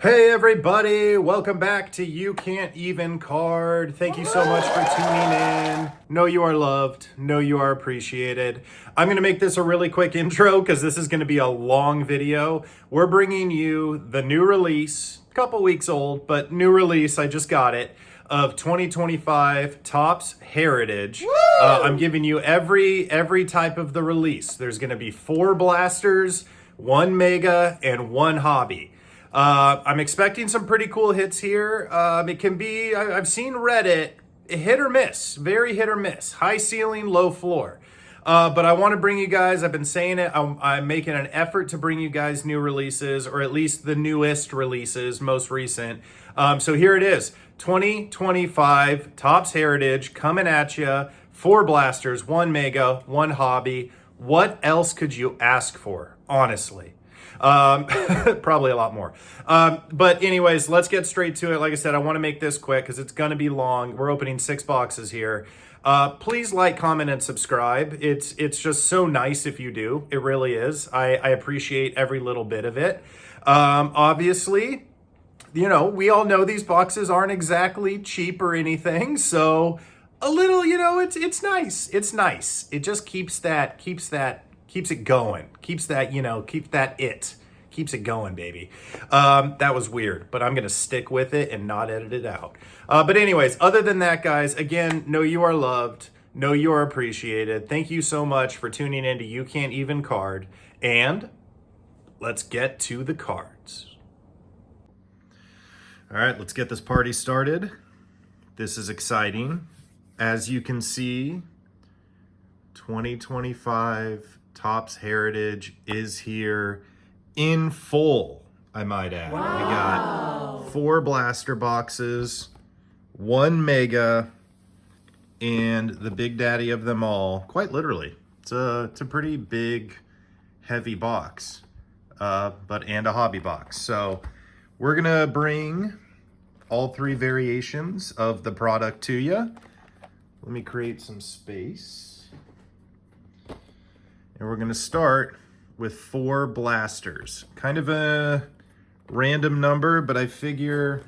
Hey everybody, welcome back to You Can't Even Card. Thank you so much for tuning in. Know you are loved, know you are appreciated. I'm gonna make this a really quick intro because this is gonna be a long video. We're bringing you the new release, a couple weeks old, but new release, I just got it, of 2025 TOPPS Heritage. I'm giving you every type of the release. There's gonna be 4 blasters, 1 mega, and 1 hobby. I'm expecting some pretty cool hits here. It can be, I've seen Reddit, hit or miss, very hit or miss, high ceiling, low floor. But I want to bring you guys, I've been saying it, I'm making an effort to bring you guys new releases, or at least the newest releases, most recent. So here it is, 2025 TOPPS Heritage coming at you, 4 blasters, 1 mega, 1 hobby. What else could you ask for, honestly? Probably a lot more. But anyways, let's get straight to it. Like I said, I want to make this quick because it's going to be long. We're opening 6 boxes here. Please like, comment, and subscribe. It's just so nice if you do. It really is. I appreciate every little bit of it. Obviously, you know, we all know these boxes aren't exactly cheap or anything. So a little, you know, it's nice. It's nice. It just keeps it going. Keeps that, you know, keeps it going, baby. That was weird, but I'm going to stick with it and not edit it out. But anyways, other than that, guys, again, know you are loved. Know you are appreciated. Thank you so much for tuning in to You Can't Even Card. And let's get to the cards. All right, let's get this party started. This is exciting. As you can see, 2025 TOPPS Heritage is here in full, I might add. Wow. We got 4 blaster boxes, 1 mega, and the big daddy of them all, quite literally. It's a pretty big, heavy box, and a hobby box. So we're gonna bring all 3 variations of the product to you. Let me create some space. And we're gonna start with 4 blasters. Kind of a random number, but I figure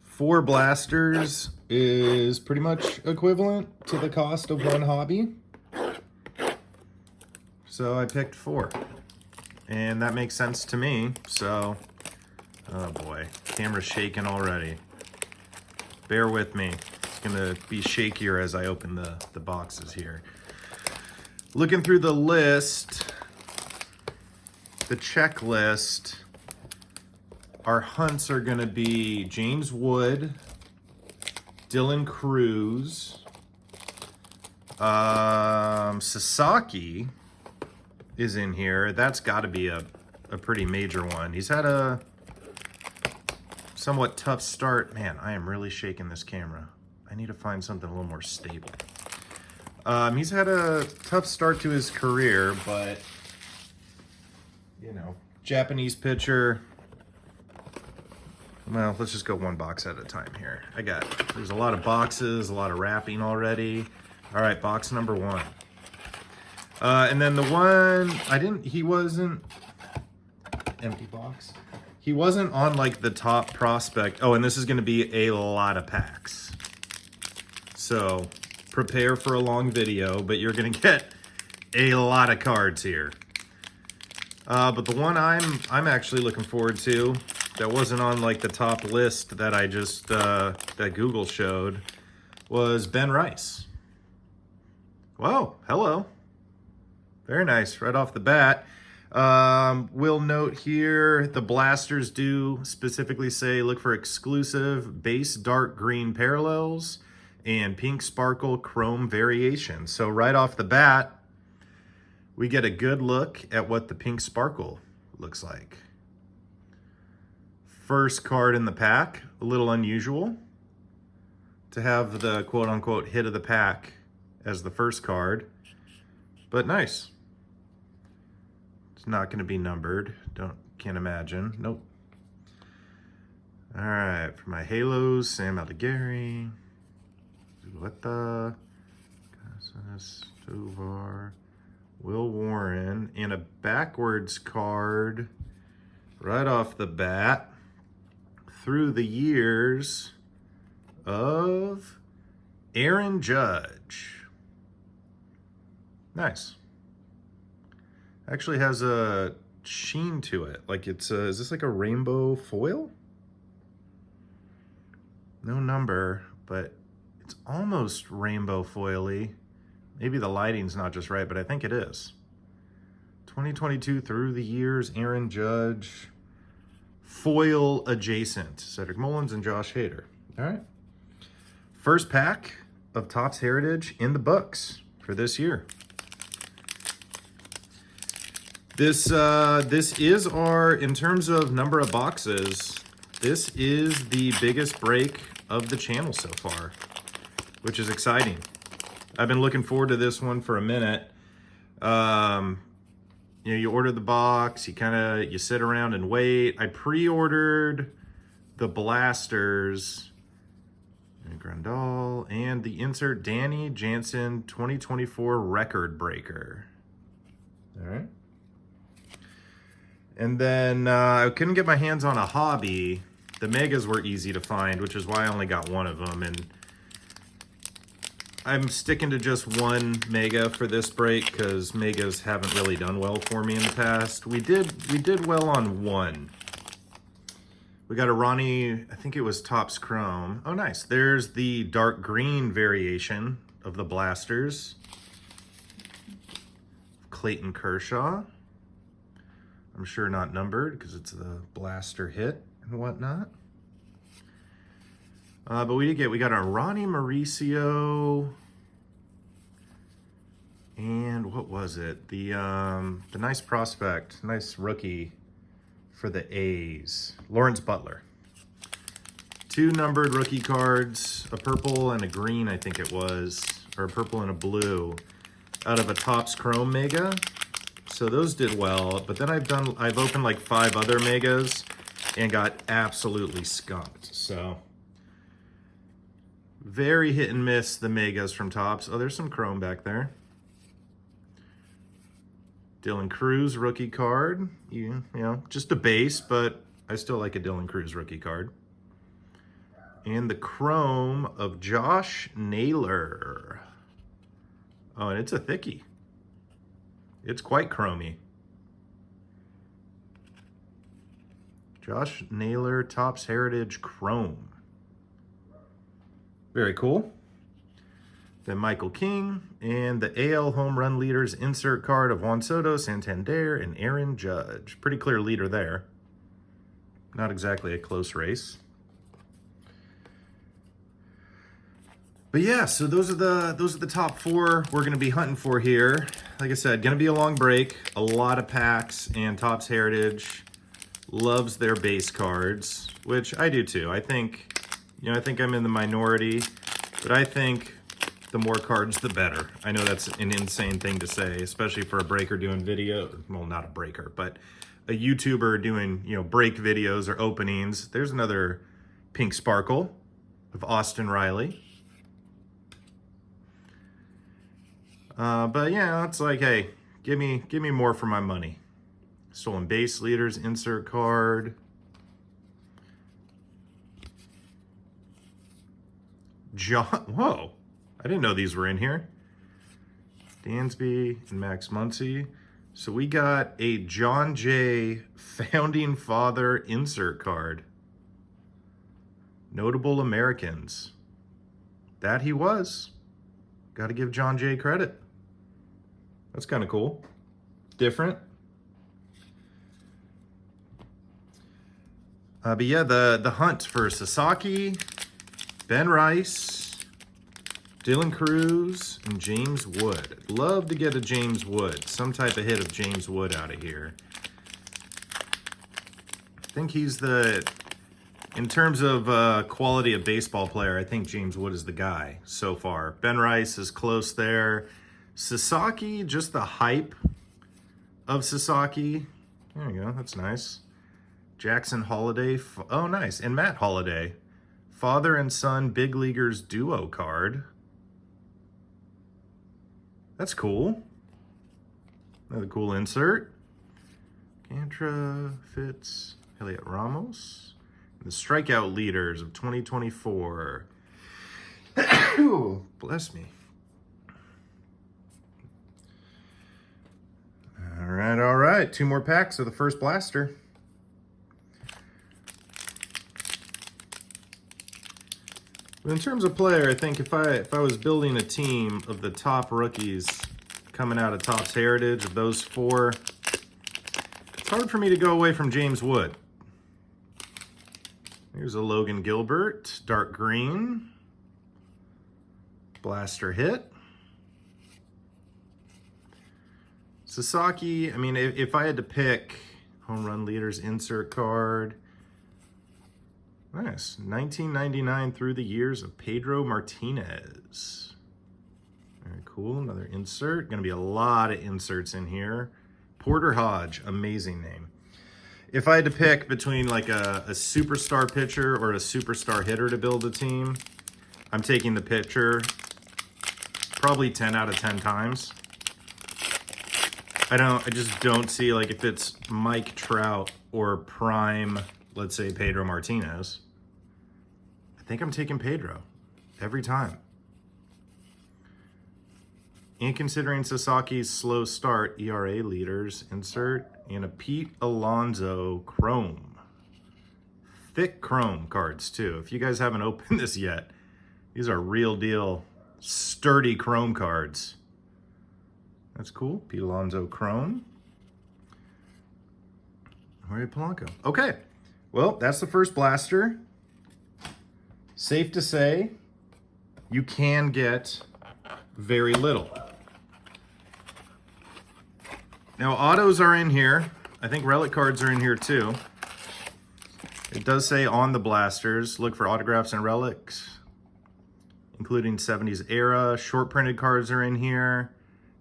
4 blasters is pretty much equivalent to the cost of 1 hobby. So I picked 4. And that makes sense to me, so, oh boy, camera's shaking already. Bear with me. It's gonna be shakier as I open the boxes here. Looking through the list, the checklist, our hunts are going to be James Wood, Dylan Cruz, Sasaki is in here. That's got to be a pretty major one. He's had a somewhat tough start. Man, I am really shaking this camera. I need to find something a little more stable. He's had a tough start to his career, but, you know, Japanese pitcher. Well, let's just go 1 box at a time here. There's a lot of boxes, a lot of wrapping already. All right, box number 1. And then the one, he wasn't, empty box. He wasn't on like the top prospect. Oh, and this is gonna be a lot of packs. So, prepare for a long video, but you're gonna get a lot of cards here. But the one I'm actually looking forward to that wasn't on like the top list that I just that Google showed was Ben Rice. Whoa, hello. Very nice, right off the bat. We'll note here the blasters do specifically say look for exclusive base dark green parallels and pink sparkle chrome variation. So right off the bat, we get a good look at what the pink sparkle looks like. First card in the pack, a little unusual to have the quote unquote hit of the pack as the first card, but nice. It's not gonna be numbered, can't imagine, nope. All right, for my Halos, Sam Aldegari, Zuleta, Casas, Tovar, Will Warren, and a backwards card right off the bat, through the years of Aaron Judge. Nice. Actually has a sheen to it. Like it's is this like a rainbow foil? No number, but it's almost rainbow foily. Maybe the lighting's not just right, but I think it is. 2022 through the years, Aaron Judge. Foil adjacent. Cedric Mullins and Josh Hader. All right. First pack of Topps Heritage in the books for this year. This is our, in terms of number of boxes, this is the biggest break of the channel so far, which is exciting. I've been looking forward to this one for a minute. You know, you order the box, you sit around and wait. I pre-ordered the blasters, and Grandal, and the insert Danny Jansen 2024 record breaker. All right. And then I couldn't get my hands on a hobby. The megas were easy to find, which is why I only got one of them. And I'm sticking to just one mega for this break because megas haven't really done well for me in the past. We did well on one. We got a Ronnie, I think it was Topps Chrome. Oh, nice. There's the dark green variation of the blasters. Clayton Kershaw. I'm sure not numbered because it's the blaster hit and whatnot. But we got a Ronnie Mauricio, and what was it? The nice prospect, nice rookie for the A's, Lawrence Butler. 2 numbered rookie cards, a purple and a green, I think it was, or a purple and a blue, out of a Topps Chrome Mega. So those did well, but then I've opened like 5 other megas and got absolutely skunked. So very hit and miss the megas from Topps. Oh, there's some Chrome back there. Dylan Cruz rookie card. You know, just a base, but I still like a Dylan Cruz rookie card. And the Chrome of Josh Naylor. Oh, and it's a thickie. It's quite chromy. Josh Naylor, Topps Heritage Chrome. Very cool. Then Michael King and the AL home run leaders insert card of Juan Soto, Santander, and Aaron Judge. Pretty clear leader there. Not exactly a close race. But yeah, so those are the top 4 we're gonna be hunting for here. Like I said, gonna be a long break, a lot of packs, and Topps Heritage loves their base cards, which I do too. I think I'm in the minority, but I think the more cards, the better. I know that's an insane thing to say, especially for a breaker doing video. Well, not a breaker, but a YouTuber doing, you know, break videos or openings. There's another pink sparkle of Austin Riley. But yeah, it's like, hey, give me more for my money. Stolen base leaders, insert card. Whoa, I didn't know these were in here. Dansby and Max Muncy. So we got a John Jay Founding Father insert card. Notable Americans. That he was. Got to give John Jay credit. That's kind of cool. Different. But yeah, the hunt for Sasaki, Ben Rice, Dylan Cruz, and James Wood. I'd love to get a James Wood, some type of hit of James Wood out of here. I think he's in terms of quality of baseball player, I think James Wood is the guy so far. Ben Rice is close there. Sasaki, just the hype of Sasaki. There you go, that's nice. Jackson Holiday, oh nice, and Matt Holiday. Father and son big leaguers duo card. That's cool. Another cool insert. Alcantara, Fitz, Elliot Ramos. The strikeout leaders of 2024. Bless me. All right. 2 more packs of the first blaster. But in terms of player, I think if I was building a team of the top rookies coming out of Topps Heritage, of those 4, it's hard for me to go away from James Wood. Here's a Logan Gilbert, dark green. Blaster hit. Sasaki, I mean, if I had to pick home run leaders insert card, nice. 1999 through the years of Pedro Martinez. Very cool. Another insert. Going to be a lot of inserts in here. Porter Hodge, amazing name. If I had to pick between like a superstar pitcher or a superstar hitter to build a team, I'm taking the pitcher probably 10 out of 10 times. I just don't see, like, if it's Mike Trout or prime, let's say Pedro Martinez, I think I'm taking Pedro every time. And considering Sasaki's slow start, ERA leaders, insert, and a Pete Alonso Chrome. Thick Chrome cards, too. If you guys haven't opened this yet, these are real deal, sturdy Chrome cards. That's cool. Pete Alonso Chrome. Jorge Polanco. Okay. Well, that's the first blaster. Safe to say, you can get very little. Now, autos are in here. I think relic cards are in here too. It does say on the blasters, look for autographs and relics, including 70s era. Short printed cards are in here.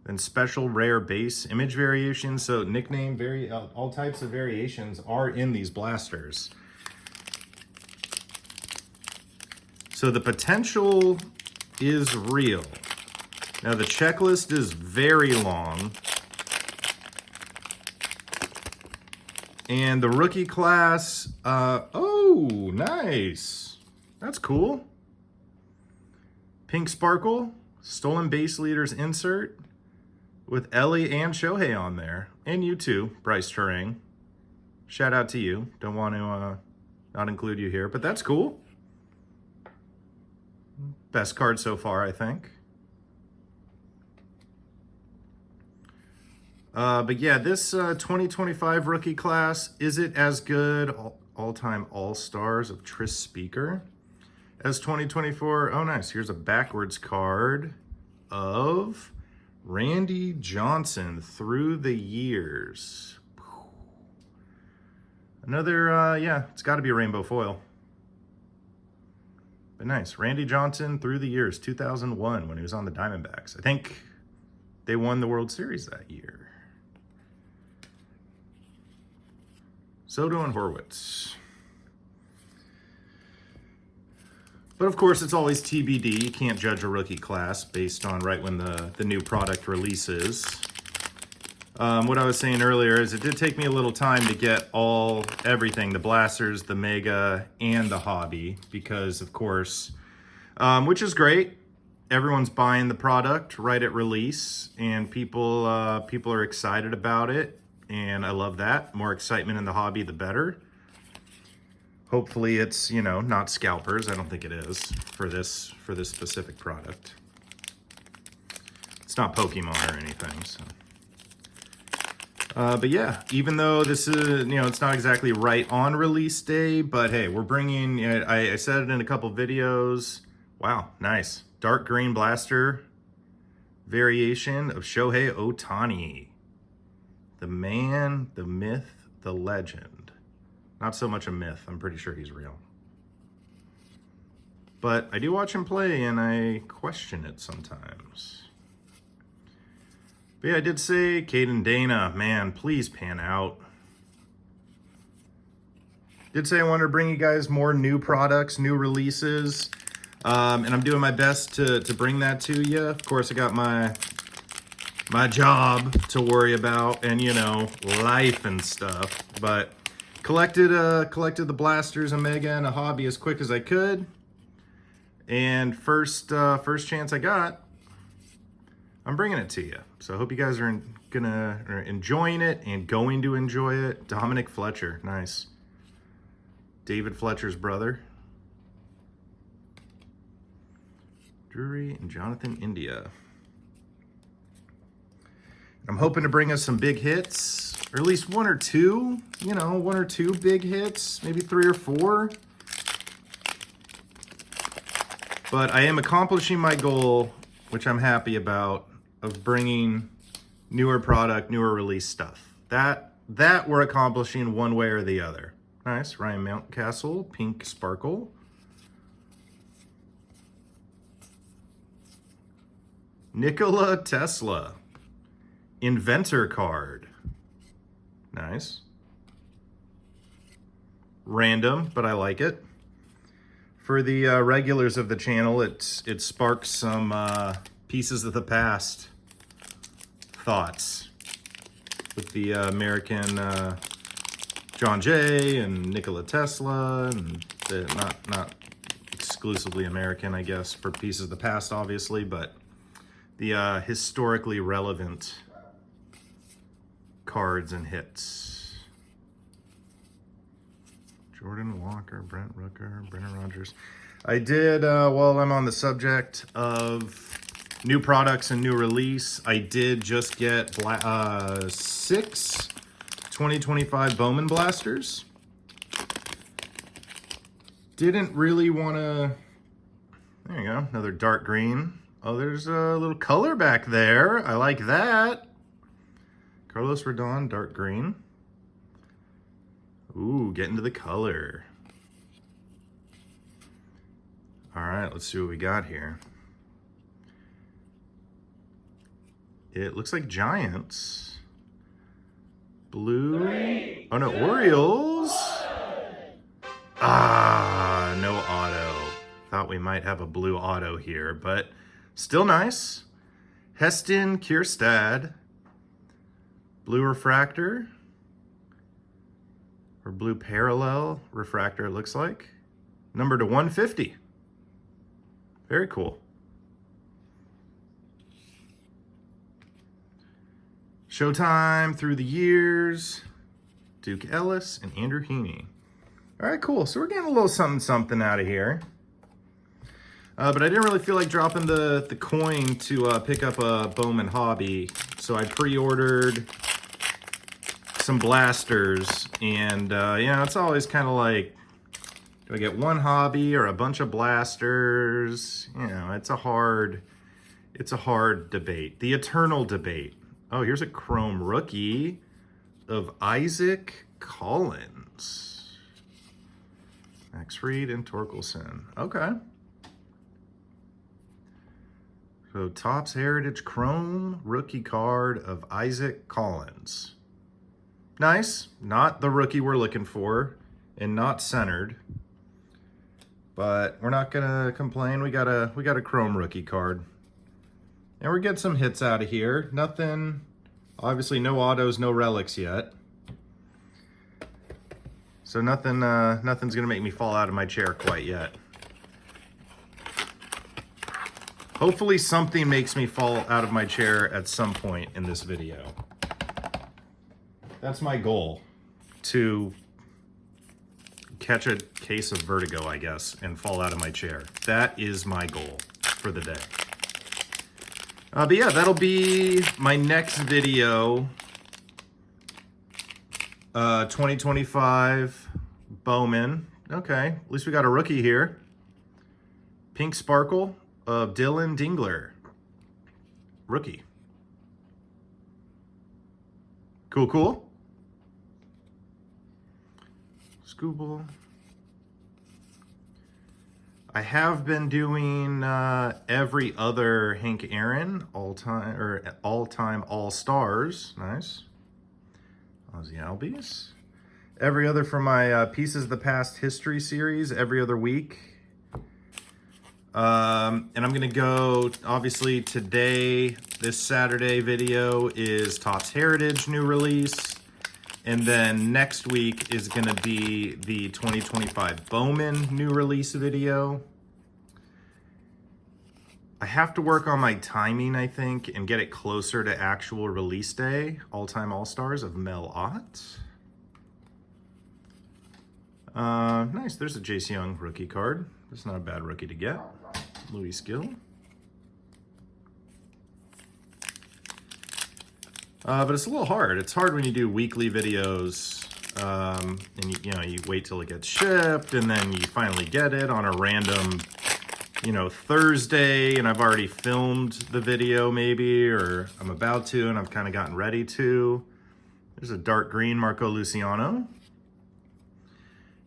Then special rare base image variations. So nickname, all types of variations are in these blasters. So the potential is real. Now the checklist is very long. And the rookie class, oh, nice. That's cool. Pink Sparkle, stolen base leaders insert, with Ellie and Shohei on there. And you too, Bryce Turang. Shout out to you. Don't want to not include you here, but that's cool. Best card so far, I think. But yeah, this 2025 rookie class, is it as good, all-time all-stars of Tris Speaker, as 2024? Oh, nice. Here's a backwards card of Randy Johnson through the years. Another, yeah, it's got to be a rainbow foil. But nice. Randy Johnson through the years, 2001, when he was on the Diamondbacks. I think they won the World Series that year. Soto and Horwitz. But of course, it's always TBD. You can't judge a rookie class based on right when the new product releases. What I was saying earlier is it did take me a little time to get everything, the blasters, the mega, and the hobby, because of course, which is great. Everyone's buying the product right at release, and people are excited about it, and I love that. More excitement in the hobby, the better. Hopefully it's, you know, not scalpers. I don't think it is for this specific product. It's not Pokemon or anything, so. But yeah, even though this is, you know, it's not exactly right on release day, but hey, we're bringing, I said it in a couple videos. Wow, nice. Dark green blaster variation of Shohei Ohtani. The man, the myth, the legend. Not so much a myth. I'm pretty sure he's real. But I do watch him play, and I question it sometimes. But yeah, I did say Caden Dana, man, please pan out. Did say I wanted to bring you guys more new products, new releases. And I'm doing my best to bring that to you. Of course, I got my my job to worry about, and you know, life and stuff. But collected the blasters, a mega, and a hobby as quick as I could. And first chance I got, I'm bringing it to you. So I hope you guys are enjoying it and going to enjoy it. Dominic Fletcher, nice. David Fletcher's brother. Drury and Jonathan India. I'm hoping to bring us some big hits, or at least one or two, you know, one or two big hits, maybe 3 or 4. But I am accomplishing my goal, which I'm happy about, of bringing newer product, newer release stuff. That we're accomplishing one way or the other. Nice, Ryan Mountcastle, Pink Sparkle. Nikola Tesla, Inventor card. Nice. Random, but I like it. For the regulars of the channel, it sparks some pieces of the past thoughts with the American John Jay and Nikola Tesla, and not exclusively American, I guess, for pieces of the past, obviously, but the historically relevant cards and hits. Jordan Walker, Brent Rooker, Brennan Rogers. I did, while I'm on the subject of new products and new release, I did just get 6 2025 Bowman blasters. Didn't really want to... There you go, another dark green. Oh, there's a little color back there. I like that. Carlos Rodon, dark green. Ooh, get into the color. All right, let's see what we got here. It looks like Giants. Blue. Three, oh no, Orioles. Ah, no auto. Thought we might have a blue auto here, but still nice. Heston Kierstad. Blue refractor. Or blue parallel refractor, it looks like. Number to 150. Very cool. Showtime through the years. Duke Ellis and Andrew Heaney. All right, cool. So we're getting a little something out of here. But I didn't really feel like dropping the coin to pick up a Bowman hobby. So I pre-ordered some blasters, and you know, it's always kind of like, do I get one hobby or a bunch of blasters? You know, it's a hard debate, the eternal debate. Oh, here's a chrome rookie of Isaac Collins, Max Reed and Torkelson. Okay, so Topps Heritage Chrome rookie card of Isaac Collins. Nice, not the rookie we're looking for, and not centered. But we're not gonna complain. We got a chrome rookie card, and we're getting some hits out of here. Nothing, obviously, no autos, no relics yet. So nothing's gonna make me fall out of my chair quite yet. Hopefully, something makes me fall out of my chair at some point in this video. That's my goal, to catch a case of vertigo, I guess, and fall out of my chair. That is my goal for the day. But yeah, that'll be my next video. 2025 Bowman. Okay, at least we got a rookie here. Pink Sparkle of Dylan Dingler. Rookie. Cool, cool. Scooble. I have been doing every other Hank Aaron all-time all-stars. Nice. Ozzy Albies. Every other for my Pieces of the Past history series every other week. And I'm gonna go, obviously today, this Saturday video is TOPPS Heritage new release. And then next week is gonna be the 2025 Bowman new release video. I have to work on my timing, I think, and get it closer to actual release day, All-Time All-Stars of Mel Ott. Nice, there's a Jace Young rookie card. That's not a bad rookie to get. Louis Gill. But it's a little hard. It's hard when you do weekly videos, and you wait till it gets shipped, and then you finally get it on a random, Thursday, and I've already filmed the video maybe, or I'm about to, and I've kind of gotten ready to. There's a dark green Marco Luciano.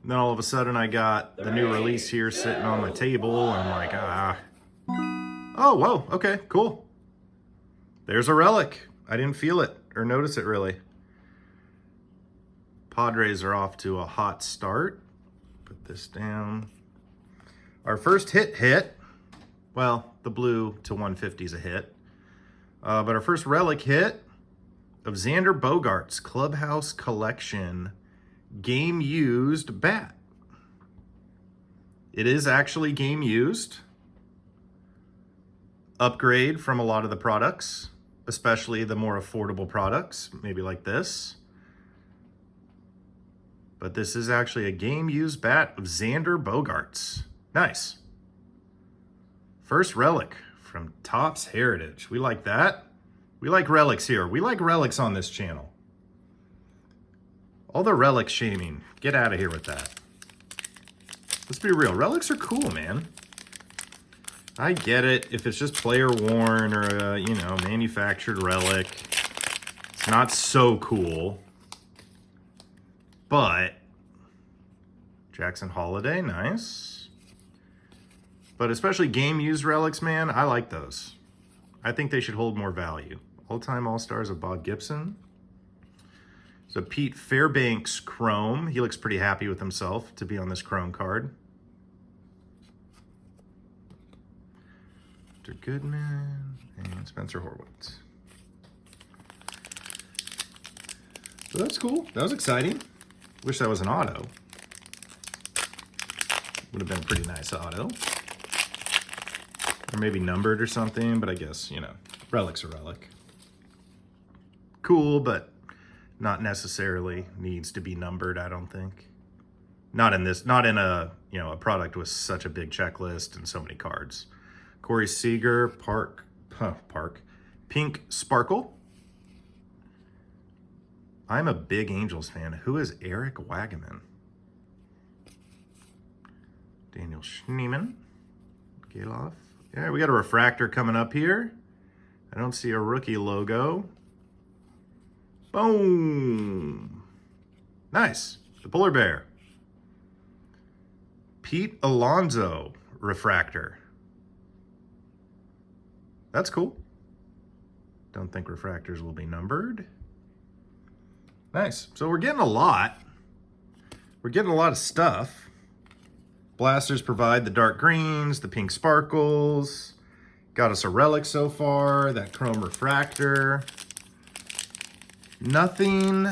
And then all of a sudden I got the new release here sitting on my table, and I'm like, oh, whoa, okay, cool. There's a relic. I didn't feel it or notice it really. Padres are off to a hot start. Put this down. Our first hit. Well, the blue to 150 is a hit. But our first relic hit of Xander Bogaerts Clubhouse Collection game used bat. It is actually game used. Upgrade from a lot of the products, especially the more affordable products, maybe like this. But this is actually a game used bat of Xander Bogaerts. Nice. First relic from TOPPS Heritage. We like that. We like relics here. We like relics on this channel. All the relic shaming, get out of here with that. Let's be real, relics are cool, man. I get it if it's just player worn or a, manufactured relic. It's not so cool. But Jackson Holiday, nice. But especially game used relics, man, I like those. I think they should hold more value. All-time All-Stars of Bob Gibson. So Pete Fairbanks Chrome. He looks pretty happy with himself to be on this Chrome card. Victor Goodman and Spencer Horwitz. So that's cool. That was exciting. Wish that was an auto. Would have been a pretty nice auto. Or maybe numbered or something, but I guess, relic's a relic. Cool, but not necessarily needs to be numbered, I don't think. Not in a, a product with such a big checklist and so many cards. Corey Seager, Pink Sparkle. I'm a big Angels fan. Who is Eric Wagaman? Daniel Schneemann. Galoff. Yeah, we got a refractor coming up here. I don't see a rookie logo. Boom. Nice. The Polar Bear. Pete Alonso refractor. That's cool. Don't think refractors will be numbered. Nice. So we're getting a lot. We're getting a lot of stuff. Blasters provide the dark greens, the pink sparkles. Got us a relic so far, that chrome refractor. Nothing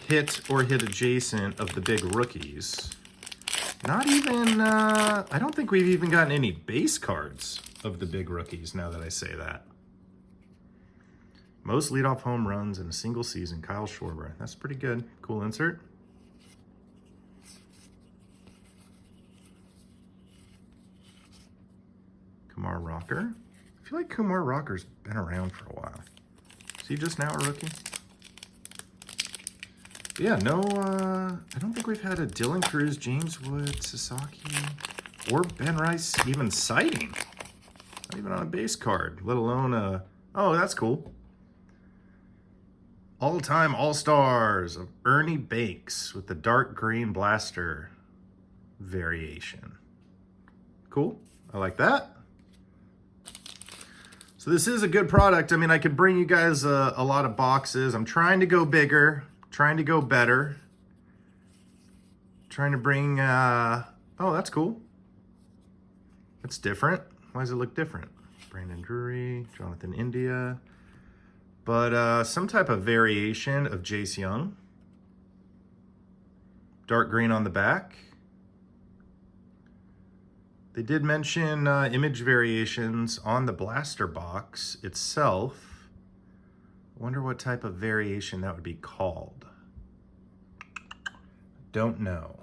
hit or hit adjacent of the big rookies. Not even, I don't think we've even gotten any base cards of the big rookies now that I say that. Most leadoff home runs in a single season, Kyle Schwarber. That's pretty good. Cool insert. Kumar Rocker. I feel like Kumar Rocker's been around for a while. Is he just now a rookie? Yeah, no, I don't think we've had a Dylan Cruz, James Wood, Sasaki, or Ben Rice even sighting. Not even on a base card, let alone oh, that's cool. All-time All-Stars of Ernie Banks with the dark green blaster variation. Cool, I like that. So this is a good product. I mean, I could bring you guys a lot of boxes. I'm trying to go bigger, trying to go better. Trying to bring, oh, that's cool. It's different. Why does it look different? Brandon Drury, Jonathan India. But some type of variation of Jace Young. Dark green on the back. They did mention image variations on the blaster box itself. I wonder what type of variation that would be called. Don't know.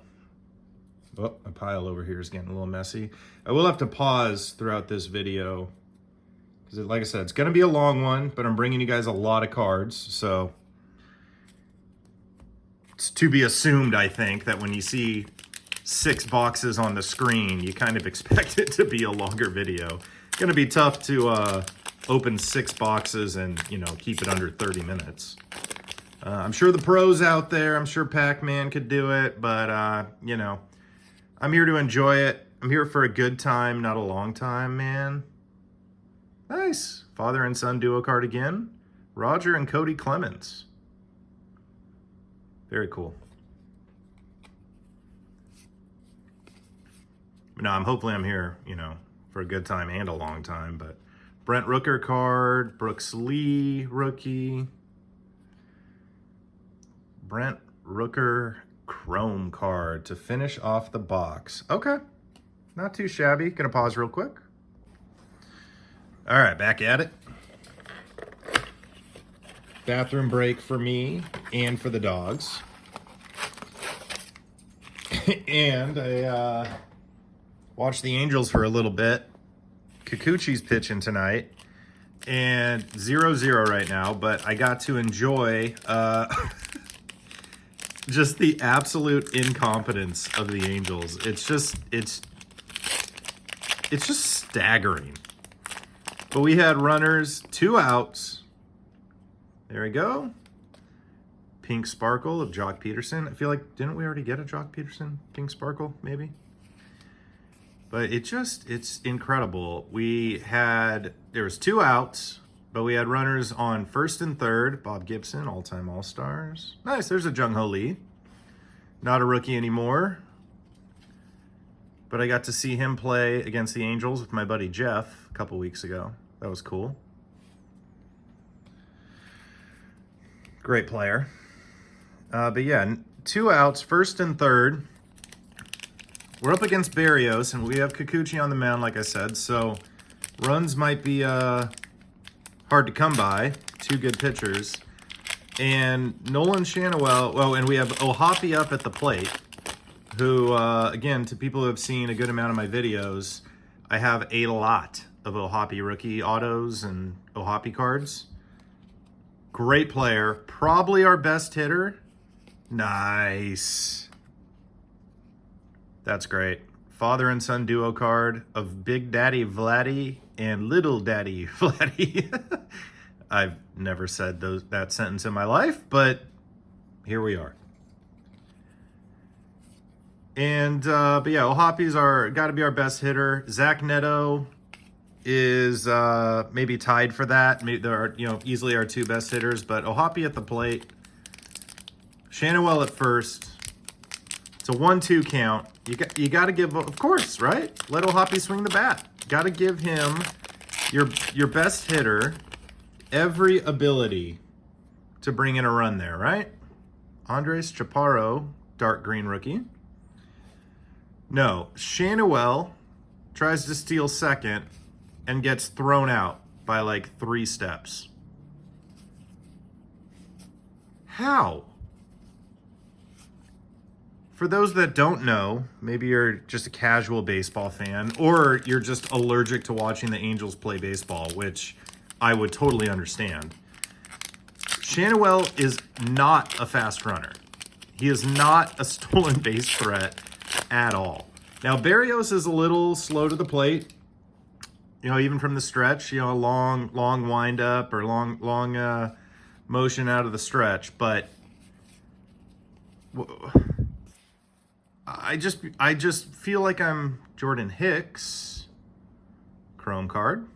Oh, my pile over here is getting a little messy. I will have to pause throughout this video because, like I said, it's going to be a long one, but I'm bringing you guys a lot of cards. So it's to be assumed, I think, that when you see 6 boxes on the screen, you kind of expect it to be a longer video. It's going to be tough to open 6 boxes and, you know, keep it under 30 minutes. I'm sure the pros out there, I'm sure Pac-Man could do it, but, you know, I'm here to enjoy it. I'm here for a good time, not a long time, man. Nice. Father and son duo card again. Roger and Cody Clemens. Very cool. No, hopefully I'm here, you know, for a good time and a long time, but Brent Rooker card, Brooks Lee rookie, Brent Rooker chrome card to finish off the box. Okay, not too shabby. Gonna pause real quick. All right, back at it. Bathroom break for me and for the dogs. And I watched the Angels for a little bit. Kikuchi's pitching tonight. And 0-0 right now, but I got to enjoy just the absolute incompetence of the Angels. It's just staggering. But we had runners, 2 outs. There we go. Pink Sparkle of Jock Peterson. I feel like, didn't we already get a Jock Peterson Pink Sparkle, maybe? But it's incredible. There was 2 outs, but we had runners on first and third. Bob Gibson, all-time All-Stars. Nice, there's a Jung Ho Lee. Not a rookie anymore. But I got to see him play against the Angels with my buddy Jeff a couple weeks ago. That was cool. Great player. But yeah, 2 outs, first and third. We're up against Berrios, and we have Kikuchi on the mound, like I said, so runs might be hard to come by. 2 good pitchers. And Nolan Shanawell, well, and we have Ohapi up at the plate, who, again, to people who have seen a good amount of my videos, I have a lot of Ohapi rookie autos and Ohapi cards. Great player. Probably our best hitter. Nice. That's great. Father and son duo card of Big Daddy Vladdy and Little Daddy Vladdy. I've never said that sentence in my life, but here we are. And but yeah, Ohapi's got to be our best hitter. Zach Neto is maybe tied for that. Maybe they're, you know, easily our 2 best hitters, but Ohapi at the plate. Shanawell at first. It's a 1-2 count. You got to give, of course, right? Let Ohapi swing the bat. Got to give him, your best hitter, every ability to bring in a run there, right? Andres Chaparro, dark green rookie. No, Shanawell tries to steal second and gets thrown out by like 3 steps. How? For those that don't know, maybe you're just a casual baseball fan, or you're just allergic to watching the Angels play baseball, which I would totally understand. Shanawell is not a fast runner. He is not a stolen base threat at all. Now, Berrios is a little slow to the plate, you know, even from the stretch, you know, a long wind up or long motion out of the stretch, but I just feel like I'm Jordan Hicks, chrome card.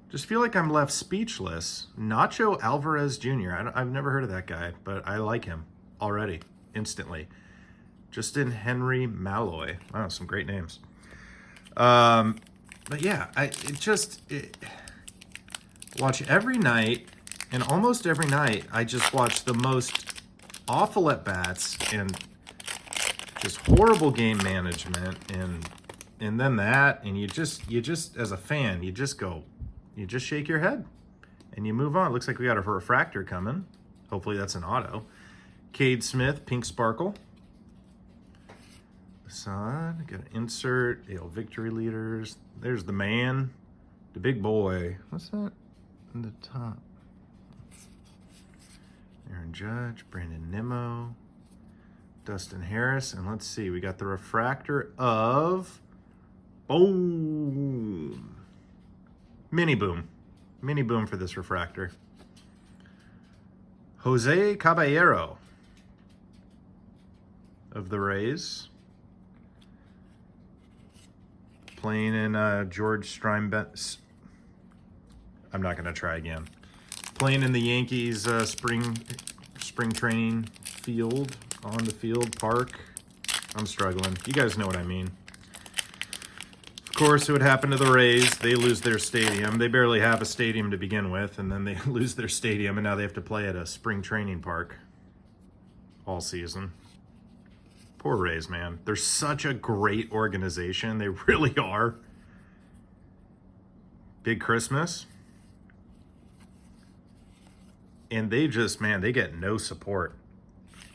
Just feel like I'm left speechless. Nacho Alvarez Jr. I've never heard of that guy, but I like him already, instantly. Justin Henry Malloy. Wow, some great names. But yeah, watch every night, and almost every night I just watch the most awful at bats and just horrible game management, and then that, and you just as a fan, you just shake your head and you move on. Looks like we got a refractor coming. Hopefully that's an auto. Cade Smith, Pink Sparkle. Side, got an insert, victory leaders. There's the man, the big boy. What's that in the top? Aaron Judge, Brandon Nimmo, Dustin Harris, and let's see, we got the refractor of boom. Mini boom for this refractor. Jose Caballero of the Rays. Playing in George Steinbeck. I'm not going to try again. Playing in the Yankees spring training field, on the field, park. I'm struggling. You guys know what I mean. Of course, it would happen to the Rays. They lose their stadium. They barely have a stadium to begin with, and then they lose their stadium, and now they have to play at a spring training park all season. Poor Rays, man. They're such a great organization. They really are. Big Christmas. And they just, man, they get no support.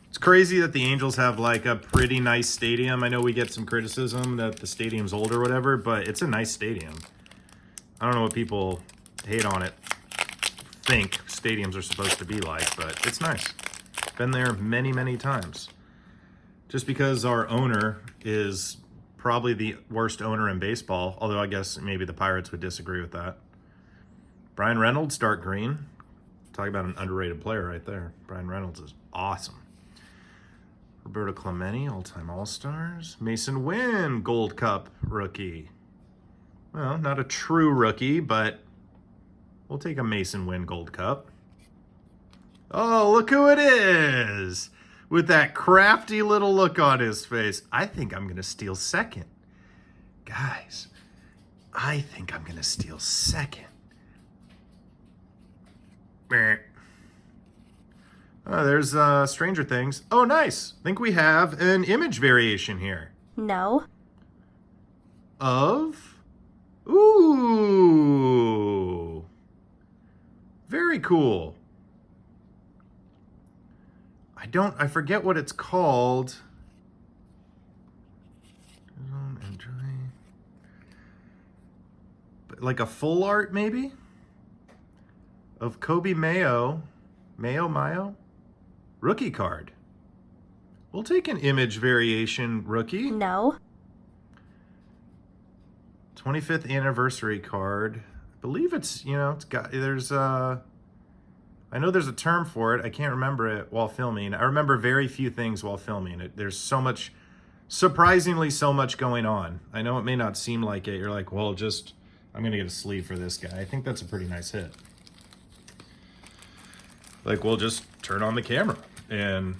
It's crazy that the Angels have like a pretty nice stadium. I know we get some criticism that the stadium's old or whatever, but it's a nice stadium. I don't know what people hate on it, think stadiums are supposed to be like, but it's nice. Been there many, many times. Just because our owner is probably the worst owner in baseball, although I guess maybe the Pirates would disagree with that. Brian Reynolds, dark green. Talk about an underrated player right there. Brian Reynolds is awesome. Roberto Clemente, all-time All-Stars. Mason Wynn, Gold Cup rookie. Well, not a true rookie, but we'll take a Mason Wynn Gold Cup. Oh, look who it is! With that crafty little look on his face. I think I'm going to steal second. Guys, I think I'm going to steal second. Oh, there's Stranger Things. Oh, nice. I think we have an image variation here. No. Of? Ooh. Very cool. I forget what it's called. Like a full art, maybe? Of Kobe Mayo. Mayo? Rookie card. We'll take an image variation rookie. No. 25th anniversary card. I believe it's, it's got, I know there's a term for it. I can't remember it while filming. I remember very few things while filming. There's so much, surprisingly so much going on. I know it may not seem like it. You're like, well, I'm going to get a sleeve for this guy. I think that's a pretty nice hit. Like, we'll just turn on the camera and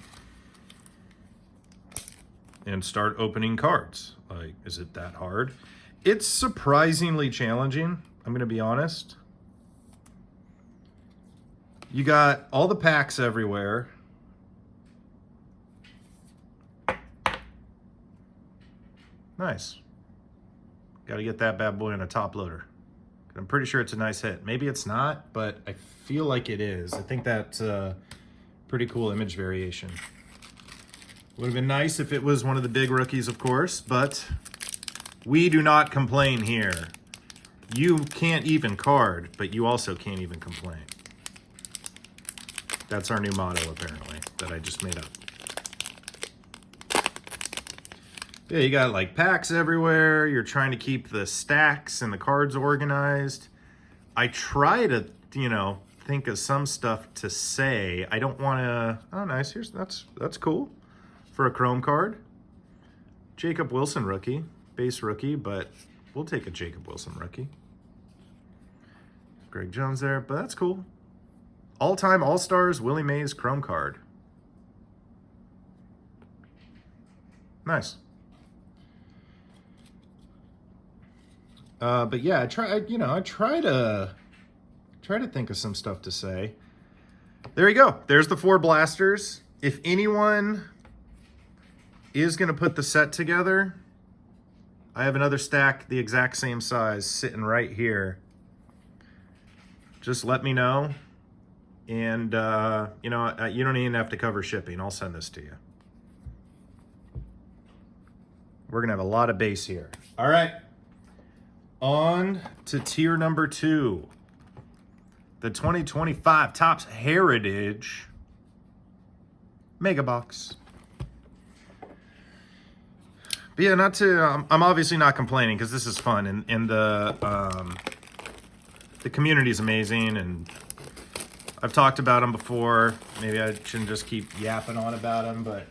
start opening cards. Like, is it that hard? It's surprisingly challenging. I'm going to be honest. You got all the packs everywhere. Nice. Got to get that bad boy in a top loader. I'm pretty sure it's a nice hit. Maybe it's not, but I feel like it is. I think that's a pretty cool image variation. Would have been nice if it was one of the big rookies, of course, but we do not complain here. You can't even card, but you also can't even complain. That's our new motto, apparently, that I just made up. Yeah, you got like packs everywhere. You're trying to keep the stacks and the cards organized. I try to, think of some stuff to say. I don't want to. Oh, nice. That's cool for a chrome card. Jacob Wilson rookie, base rookie, but we'll take a Jacob Wilson rookie. Greg Jones there, but that's cool. All-time All-Stars Willie Mays chrome card. Nice. But yeah, I try to think of some stuff to say. There you go. There's the 4 blasters. If anyone is going to put the set together, I have another stack the exact same size sitting right here. Just let me know. And, you don't even have to cover shipping. I'll send this to you. We're going to have a lot of base here. All right. On to tier number 2. The 2025 Topps Heritage Mega Box. But yeah, I'm obviously not complaining because this is fun, and the community is amazing, and I've talked about them before. Maybe I shouldn't just keep yapping on about them, but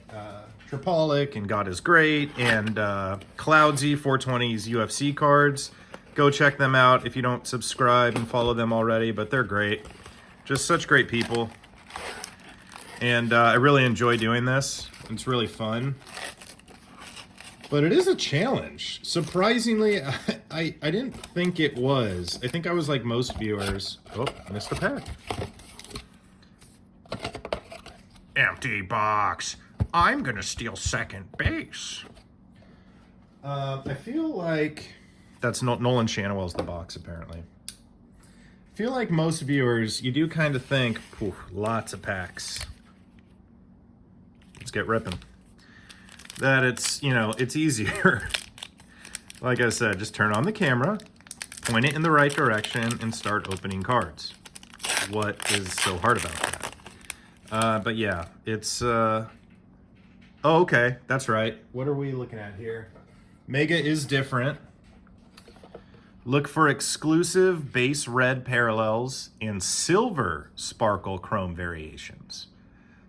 Tripolic and God is Great and Cloudsy 420's UFC cards. Go check them out if you don't subscribe and follow them already, but they're great. Just such great people. And I really enjoy doing this. It's really fun. But it is a challenge. Surprisingly, I didn't think it was. I think I was like most viewers. Oh, missed a pack. Empty box. I'm gonna steal second base. I feel like that's Nolan Shannawell's the box, apparently. I feel like most viewers, you do kind of think, lots of packs. Let's get ripping. That it's easier. Like I said, just turn on the camera, point it in the right direction, and start opening cards. What is so hard about that? But yeah, it's... Oh, okay, that's right. What are we looking at here? Mega is different. Look for exclusive base red parallels and silver sparkle chrome variations.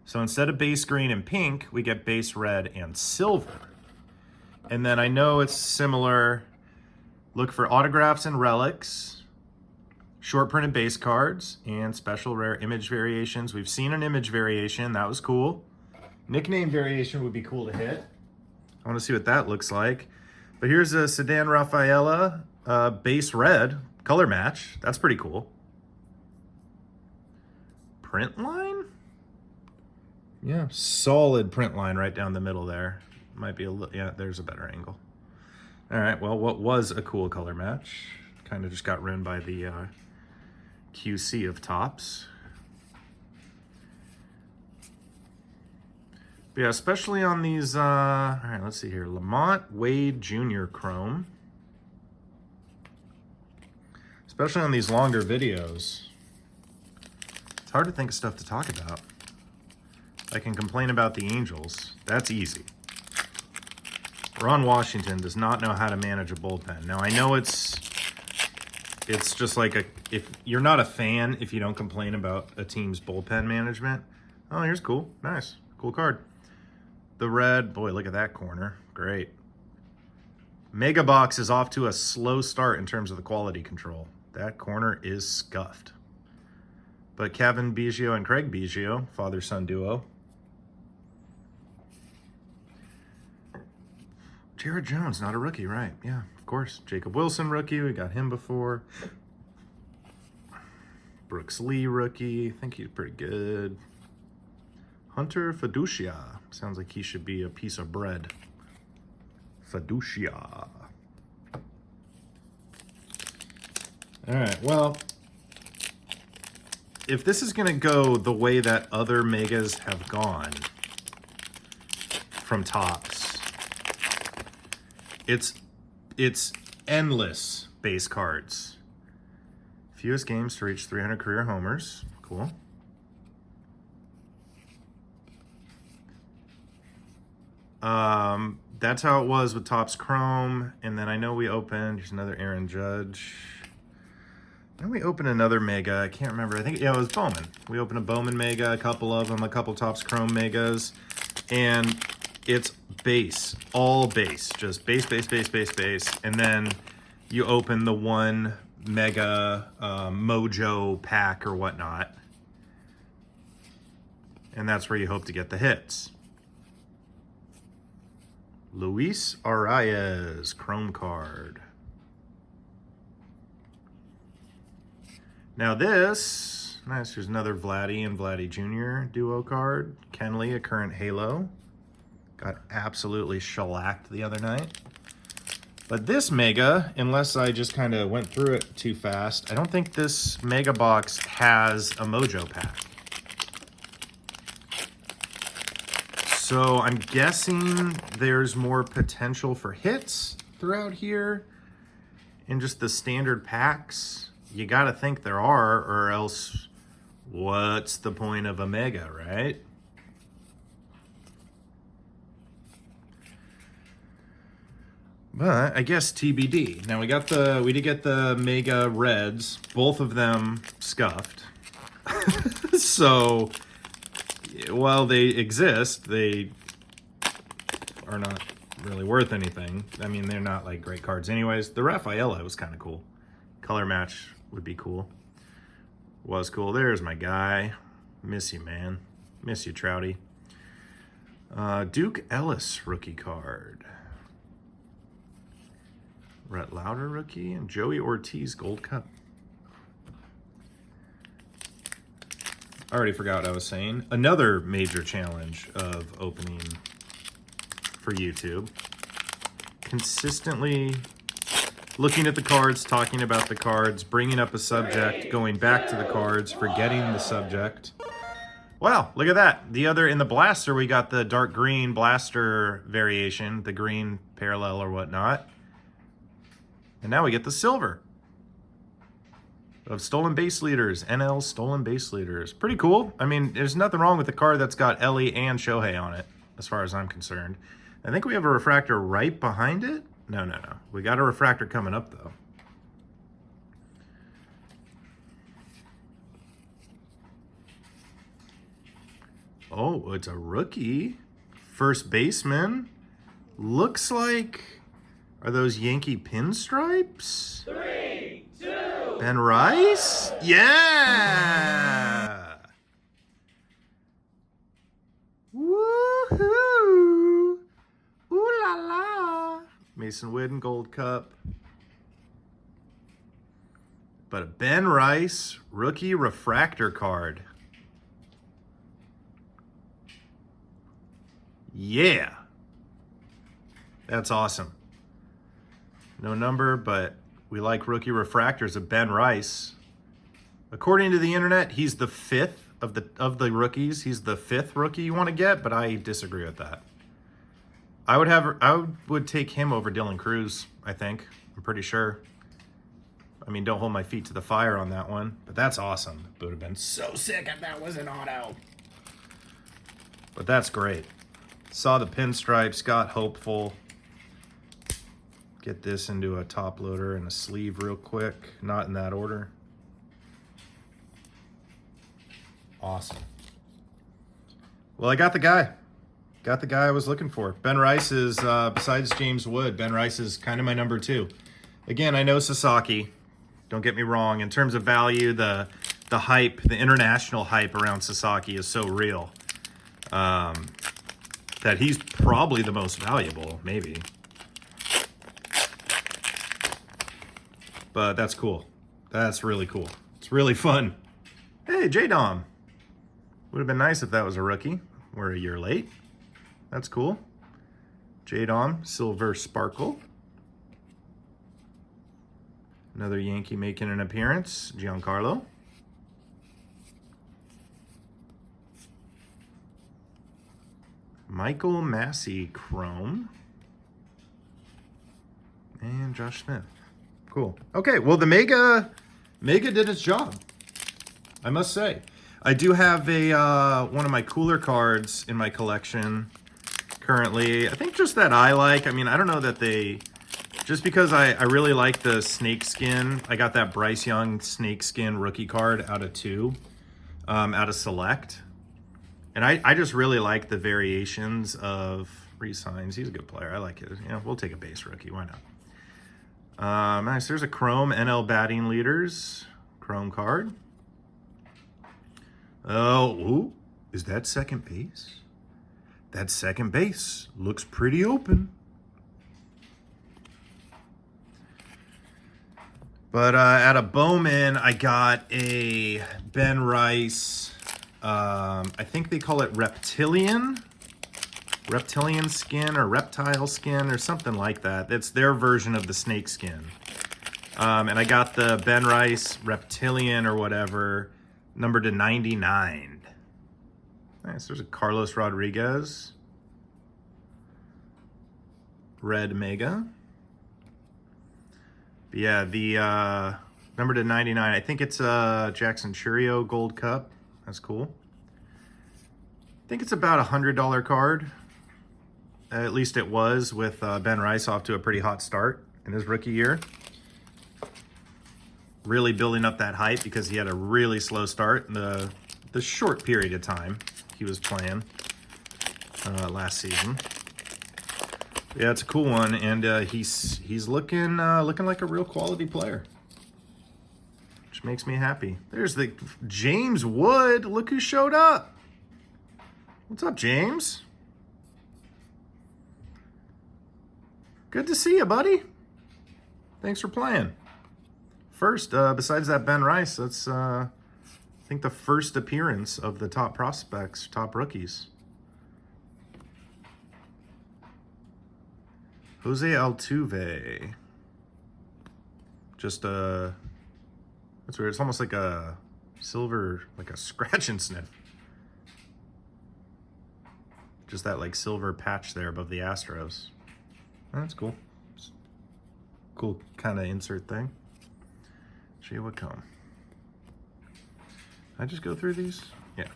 So instead of base green and pink, we get base red and silver. And then I know it's similar. Look for autographs and relics, short printed base cards, and special rare image variations. We've seen an image variation. That was cool. Nickname variation would be cool to hit. I want to see what that looks like. But here's a Sedan Rafaela base red color match. That's pretty cool. Print line? Yeah, solid print line right down the middle there. Might be a little, yeah, there's a better angle. All right, well, what was a cool color match kind of just got ruined by the QC of Topps. But yeah, especially on these, all right, let's see here. Lamont Wade Jr. Chrome. Especially on these longer videos. It's hard to think of stuff to talk about. I can complain about the Angels. That's easy. Ron Washington does not know how to manage a bullpen. Now, I know it's just like if you're not a fan, if you don't complain about a team's bullpen management. Oh, here's cool. Nice. Cool card. The red, boy, look at that corner. Great. Mega Box is off to a slow start in terms of the quality control. That corner is scuffed. But Kevin Biggio and Craig Biggio, father-son duo. Jared Jones, not a rookie, right? Yeah, of course. Jacob Wilson, rookie. We got him before. Brooks Lee, rookie. I think he's pretty good. Hunter Fiducia. Sounds like he should be a piece of bread. Fiducia. All right, well, if this is going to go the way that other Megas have gone from Topps, it's endless base cards. Fewest games to reach 300 career homers. Cool. That's how it was with Topps Chrome. And then I know we opened, here's another Aaron Judge. Then we opened another Mega. I can't remember. I think, yeah, it was Bowman. We opened a Bowman Mega, a couple of them, a couple Topps Chrome Megas. And it's base, all base, just base, base, base, base, base. And then you open the one Mega Mojo pack or whatnot. And that's where you hope to get the hits. Luis Arias, Chrome card. Now this, nice, there's another Vladdy and Vladdy Jr. duo card. Kenley, a current Halo. Got absolutely shellacked the other night. But this Mega, unless I just kind of went through it too fast, I don't think this Mega box has a Mojo pack. So I'm guessing there's more potential for hits throughout here in just the standard packs. You gotta think there are, or else what's the point of a Mega, right? But I guess TBD. Now we did get the Mega Reds, both of them scuffed. So while they exist, they are not really worth anything. I mean, they're not like great cards anyways. The Rafaela was kind of cool. Color match would be cool. Was cool. There's my guy. Miss you, man. Miss you, Trouty. Duke Ellis rookie card. Rhett Lauder rookie and Joey Ortiz Gold Cup. I already forgot what I was saying. Another major challenge of opening for YouTube. Consistently looking at the cards, talking about the cards, bringing up a subject, going back to the cards, forgetting the subject. Wow, look at that. In the blaster, we got the dark green blaster variation, the green parallel or whatnot. And now we get the silver of Stolen Base Leaders, NL Stolen Base Leaders. Pretty cool. I mean, there's nothing wrong with the card that's got Ellie and Shohei on it, as far as I'm concerned. I think we have a refractor right behind it. No. We got a refractor coming up, though. Oh, it's a rookie. First baseman. Looks like... Are those Yankee pinstripes? 3, 2, Ben Rice? Yeah! Woohoo! Ooh la la! Mason Whitten Gold Cup. But a Ben Rice rookie refractor card. Yeah! That's awesome. No number, but we like rookie refractors of Ben Rice. According to the internet, he's the 5th of the rookies. He's the 5th rookie you want to get, but I disagree with that. I would take him over Dylan Cruz, I think. I'm pretty sure. I mean, don't hold my feet to the fire on that one, but that's awesome. It would have been so sick if that was an auto. But that's great. Saw the pinstripes, got hopeful. Get this into a top loader and a sleeve real quick. Not in that order. Awesome. Well, I got the guy. Got the guy I was looking for. Ben Rice is, besides James Wood, Ben Rice is kind of my number 2. Again, I know Sasaki. Don't get me wrong. In terms of value, the hype, the international hype around Sasaki is so real. That he's probably the most valuable, maybe. But that's cool. That's really cool. It's really fun. Hey, J-Dom. Would have been nice if that was a rookie. We're a year late. That's cool. J-Dom, Silver Sparkle. Another Yankee making an appearance, Giancarlo. Michael Massey Chrome. And Josh Smith. Cool. Okay, well, the Mega did its job, I must say. I do have one of my cooler cards in my collection currently. I think just that I like. I mean, I don't know that they... Just because I really like the snake skin. I got that Bryce Young snake skin rookie card out of 2, out of Select. And I just really like the variations of re-signs. He's a good player. I like it. Yeah, we'll take a base rookie. Why not? Nice. There's a Chrome NL Batting Leaders Chrome card. Oh, ooh, is that second base? That second base looks pretty open. But at a Bowman, I got a Ben Rice, I think they call it reptilian skin or reptile skin or something like that. It's their version of the snake skin. And I got the Ben Rice reptilian or whatever, numbered to 99. Nice, there's a Carlos Rodriguez. Red Mega. But yeah, the number to 99. I think it's a Jackson Churio Gold Cup. That's cool. I think it's about a $100 card. At least it was, with Ben Rice off to a pretty hot start in his rookie year. Really building up that hype because he had a really slow start in the short period of time he was playing last season. Yeah, it's a cool one, and he's looking like a real quality player, which makes me happy. There's the James Wood. Look who showed up. What's up, James? Good to see you, buddy. Thanks for playing. First, besides that Ben Rice, that's I think the first appearance of the top prospects, top rookies. Jose Altuve. Just that's weird. It's almost like a silver, like a scratch and sniff. Just that like silver patch there above the Astros. That's cool. Cool kind of insert thing. Gee, what come? I just go through these? Yeah.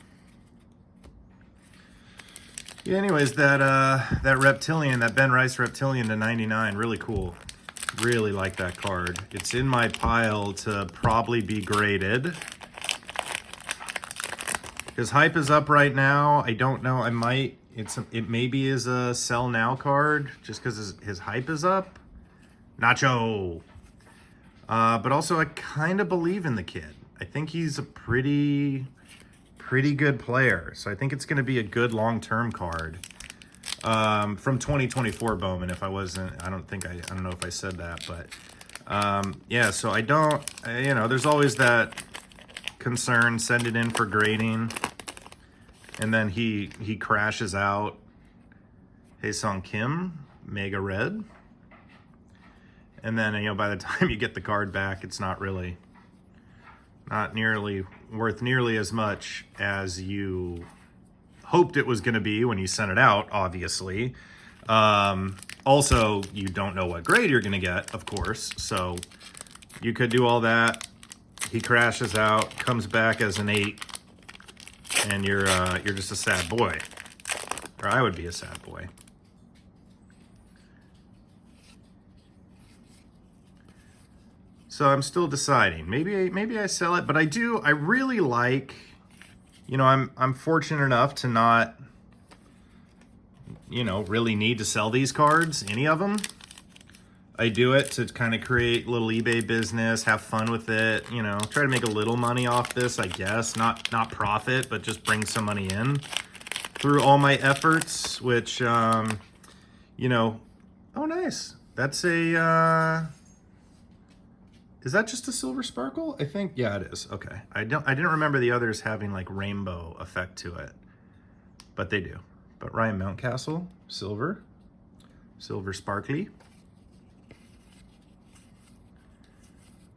Yeah, anyways, that reptilian, that Ben Rice reptilian to 99, really cool. Really like that card. It's in my pile to probably be graded. His hype is up right now. I don't know. I might. It maybe is a sell now card just because his hype is up. Nacho. But also I kind of believe in the kid. I think he's a pretty good player. So I think it's going to be a good long-term card. From 2024 Bowman, if I wasn't, I don't know if I said that, but yeah, so I don't, you know, there's always that concern, send it in for grading, and then he crashes out. Hae-Sung Kim, Mega Red. And then, you know, by the time you get the card back, it's not nearly worth nearly as much as you hoped it was going to be when you sent it out, obviously. Also, you don't know what grade you're going to get, of course. So you could do all that. He crashes out, comes back as an 8, and you're just a sad boy. Or I would be a sad boy. So I'm still deciding. Maybe I sell it, but I really like, you know, I'm fortunate enough to not, you know, really need to sell these cards, any of them. I do it to kind of create a little eBay business, have fun with it, you know, try to make a little money off this, I guess. Not profit, but just bring some money in through all my efforts, which, you know, oh, nice. That's a, is that just a silver sparkle? I think, yeah, it is. Okay. I didn't remember the others having like rainbow effect to it, but they do. But Ryan Mountcastle, silver sparkly.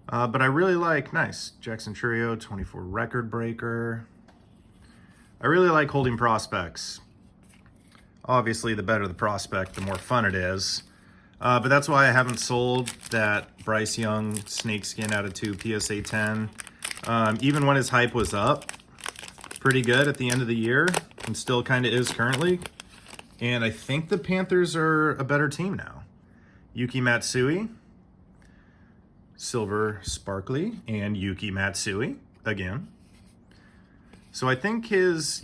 But I really like, nice, Jackson Churio, 24 record breaker. I really like holding prospects. Obviously, the better the prospect, the more fun it is. But that's why I haven't sold that Bryce Young snakeskin out of 2 PSA 10. Even when his hype was up pretty good at the end of the year, and still kind of is currently. And I think the Panthers are a better team now. Yuki Matsui, silver sparkly, and Yuki Matsui again. So I think his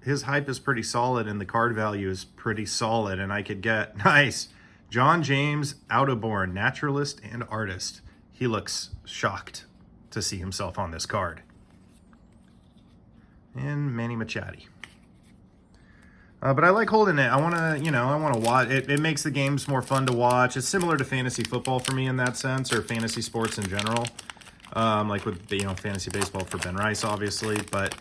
hype is pretty solid and the card value is pretty solid, and I could get, nice, John James, Autoborn, naturalist and artist. He looks shocked to see himself on this card. And Manny Machado. But I like holding it. I want to watch it. It makes the games more fun to watch. It's similar to fantasy football for me in that sense, or fantasy sports in general. Like with, fantasy baseball for Ben Rice, obviously. But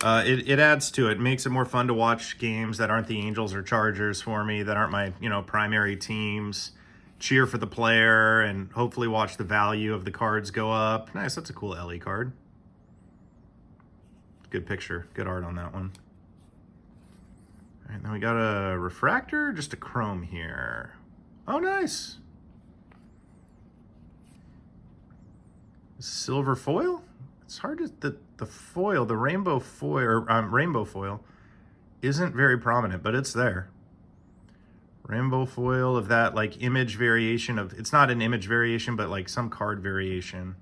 it adds to it. Makes it more fun to watch games that aren't the Angels or Chargers for me, that aren't my, primary teams. Cheer for the player and hopefully watch the value of the cards go up. Nice, that's a cool Ellie card. Good picture, good art on that one. All right, then we got a refractor, just a chrome here. Oh, nice. Silver foil? It's hard to, the foil, the rainbow foil isn't very prominent, but it's there. Rainbow foil of that, like, image variation of, it's not an image variation, but like some card variation.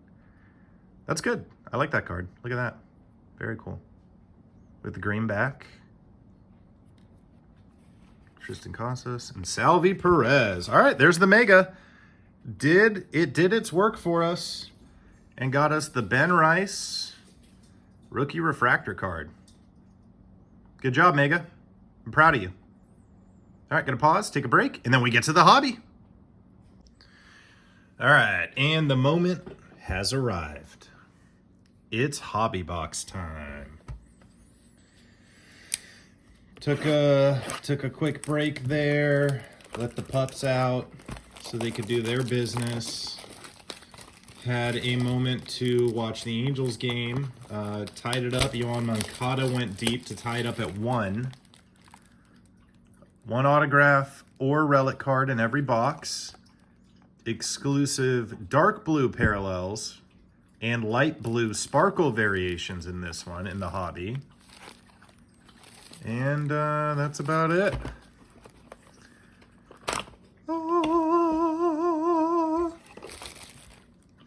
That's good. I like that card. Look at that. Very cool. With the green back. Tristan Casas and Salvi Perez. All right, there's the Mega. It did its work for us and got us the Ben Rice rookie refractor card. Good job, Mega. I'm proud of you. All right, gonna pause, take a break, and then we get to the hobby. All right, and the moment has arrived. It's hobby box time. Took a quick break there, let the pups out so they could do their business. Had a moment to watch the Angels game. Tied it up. Yohan Moncada went deep to tie it up at 1. One autograph or relic card in every box. Exclusive dark blue parallels and light blue sparkle variations in this one in the hobby. And that's about it.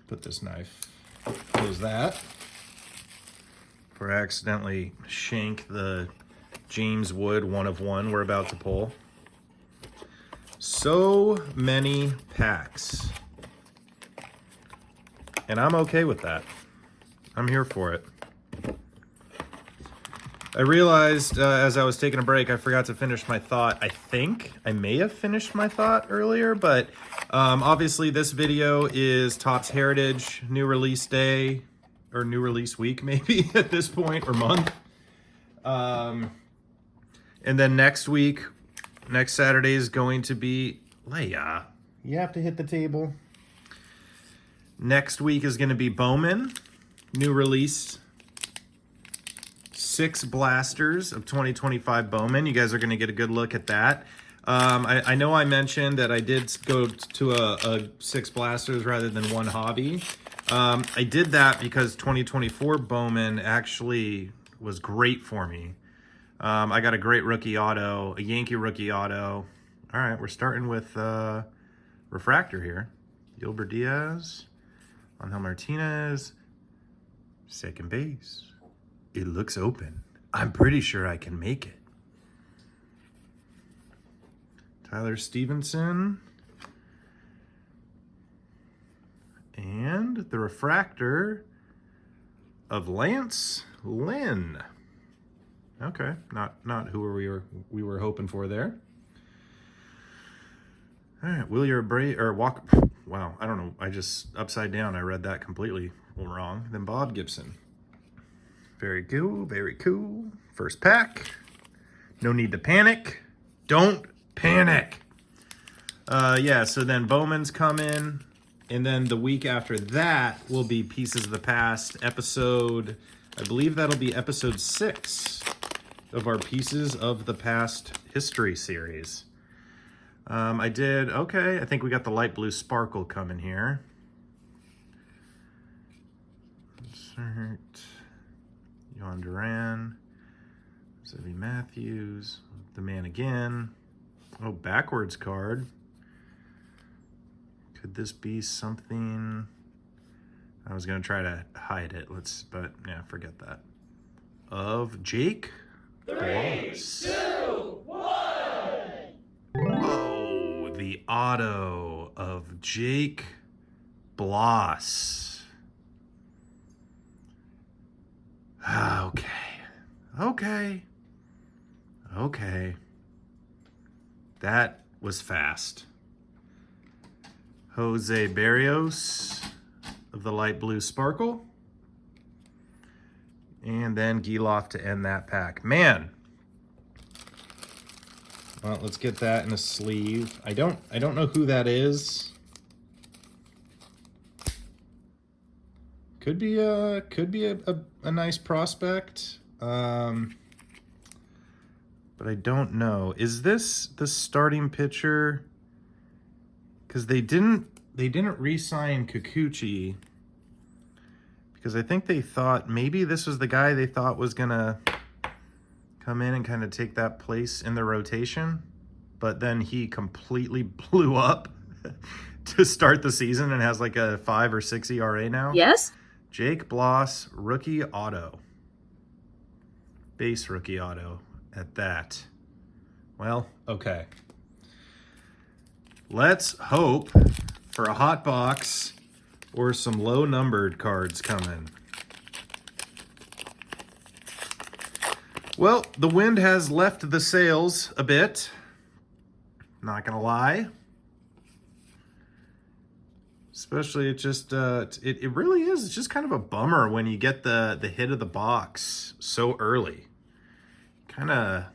Put this knife, close that. Before I accidentally shank the James Wood 1/1 we're about to pull. So many packs. And I'm okay with that. I'm here for it. I realized as I was taking a break, I forgot to finish my thought. I think I may have finished my thought earlier, but obviously this video is TOPPS Heritage, new release day, or new release week maybe at this point, or month. And then next week, next Saturday is going to be, Leia, you have to hit the table. Next week is going to be Bowman, new release. 6 blasters of 2025 Bowman. You guys are going to get a good look at that. I know I mentioned that I did go to a 6 blasters rather than 1 hobby. I did that because 2024 Bowman actually was great for me. I got a great rookie auto, a Yankee rookie auto. All right, we're starting with refractor here. Gilbert Diaz, Angel Martinez, second base. It looks open. I'm pretty sure I can make it. Tyler Stevenson. And the refractor of Lance Lynn. Okay, not who we were hoping for there. All right, Willier Bray or Walker. Wow, I don't know. I just upside down. I read that completely wrong. Then Bob Gibson. Very cool, very cool. First pack. No need to panic. Don't panic. Yeah, so then Bowman's coming. And then the week after that will be Pieces of the Past episode. I believe that'll be episode 6 of our Pieces of the Past history series. I think we got the light blue sparkle coming here. Insert. Yohan Duran, Zebby Matthews, the man again. Oh, backwards card. Could this be something? I was gonna try to hide it. But yeah, forget that. Of Jake. 3, 2, 1. Oh, the auto of Jake Bloss. Okay. That was fast. Jose Barrios of the light blue sparkle. And then Giloff to end that pack. Man. Well, let's get that in a sleeve. I don't know who that is. Could be a nice prospect. But I don't know. Is this the starting pitcher? Because they didn't re-sign Kikuchi, because I think they thought maybe this was the guy they thought was gonna come in and kind of take that place in the rotation, but then he completely blew up to start the season and has like a 5 or 6 ERA now. Yes. Jake Bloss, rookie auto. Base rookie auto at that. Well, okay. Let's hope for a hot box or some low numbered cards coming. Well, the wind has left the sails a bit. Not gonna lie. Especially it just, it really is. It's just kind of a bummer when you get the hit of the box so early. Kind of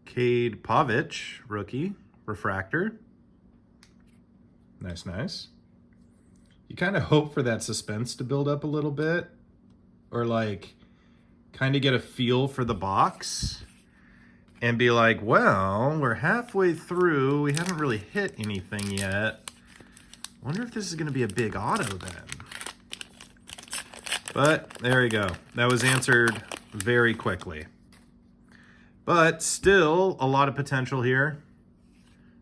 Cade Pavich, rookie, refractor. Nice, nice. You kind of hope for that suspense to build up a little bit, or like kind of get a feel for the box and be like, well, we're halfway through. We haven't really hit anything yet. Wonder if this is going to be a big auto then. But there you go. That was answered very quickly. But still a lot of potential here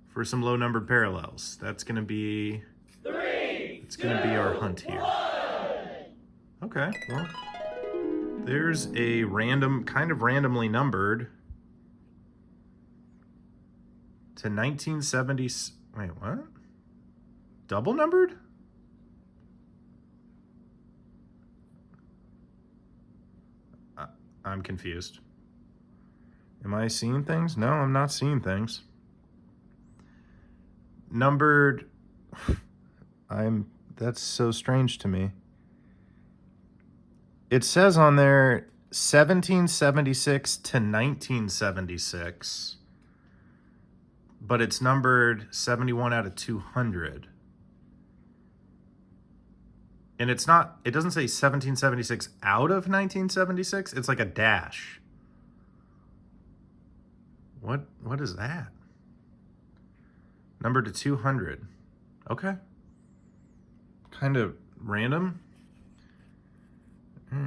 for some low numbered parallels. That's going to be our hunt here. Okay, well, there's a kind of randomly numbered to 1970. Wait, what? Double numbered? I'm confused. Am I seeing things? No, I'm not seeing things. Numbered. That's so strange to me. It says on there 1776 to 1976, but it's numbered 71 out of 200. And it doesn't say 1776 out of 1976. It's like a dash. What is that? Numbered to 200. Okay. Kind of random.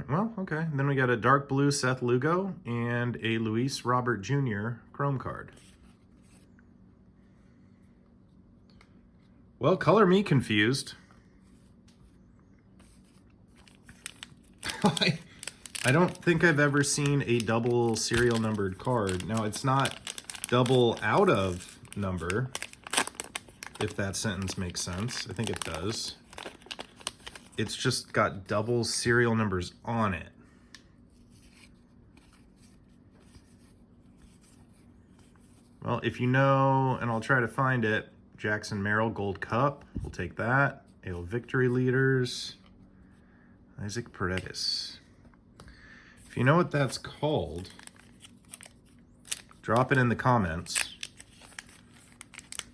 Well, okay. Then we got a dark blue Seth Lugo and a Luis Robert Jr. Chrome card. Well, color me confused. I don't think I've ever seen a double serial numbered card. Now, it's not double out of number, if that sentence makes sense. I think it does. It's just got double serial numbers on it. Well, if you know, and I'll try to find it, Jackson Merrill Gold Cup, we'll take that. AL Victory Leaders, Isaac Paredes. If you know what that's called, drop it in the comments.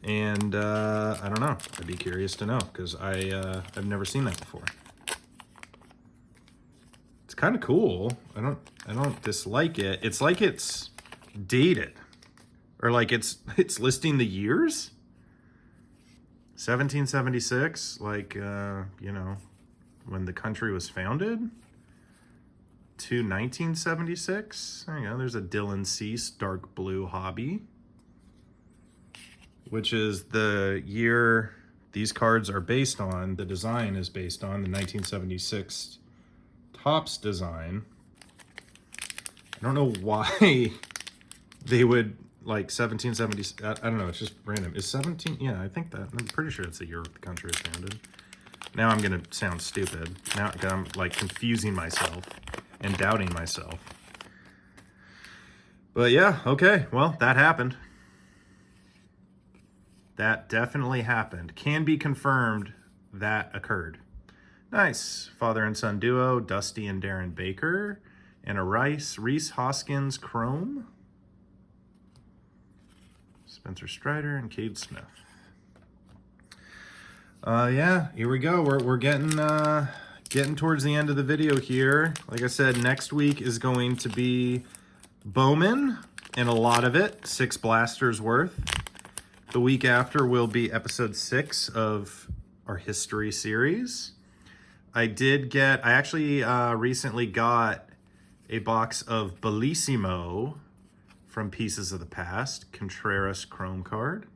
And I don't know. I'd be curious to know, because I've never seen that before. It's kind of cool. I don't dislike it. It's like it's dated, or like it's listing the years. 1776, like you know, when the country was founded, to 1976. There you go. There's a Dylan Cease dark blue hobby, which is the year these cards are based on. The design is based on the 1976 TOPPS design. I don't know why they would like 1770. I don't know. It's just random. Is 17? Yeah, I think that. I'm pretty sure it's the year the country was founded. Now I'm gonna sound stupid. Now I'm like confusing myself and doubting myself. But yeah, okay. Well, that happened. That definitely happened. Can be confirmed that occurred. Nice. Father and son duo, Dusty and Darren Baker. And a Reese Hoskins Chrome. Spencer Strider and Cade Smith. Yeah, here we go. We're getting towards the end of the video here. Like I said, next week is going to be Bowman, and a lot of it, 6 blasters worth. The week after will be episode 6 of our history series. I actually recently got a box of Bellissimo from Pieces of the Past, Contreras Chrome card.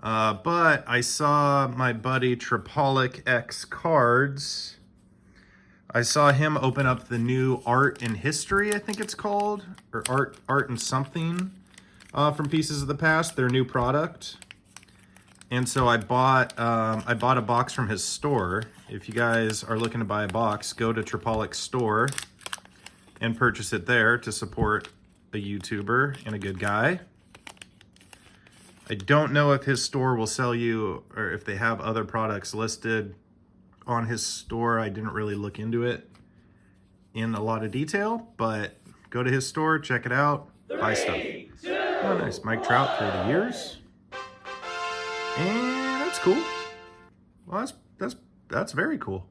But I saw my buddy Tripolic X Cards. I saw him open up the new Art and History, I think it's called, or Art and Something from Pieces of the Past, their new product. And so I bought a box from his store. If you guys are looking to buy a box, go to Tripolic's store and purchase it there to support a YouTuber and a good guy. I don't know if his store will sell you, or if they have other products listed on his store. I didn't really look into it in a lot of detail, but go to his store, check it out, buy stuff. Oh, nice. Mike Trout through the years. And that's cool. Well, that's very cool.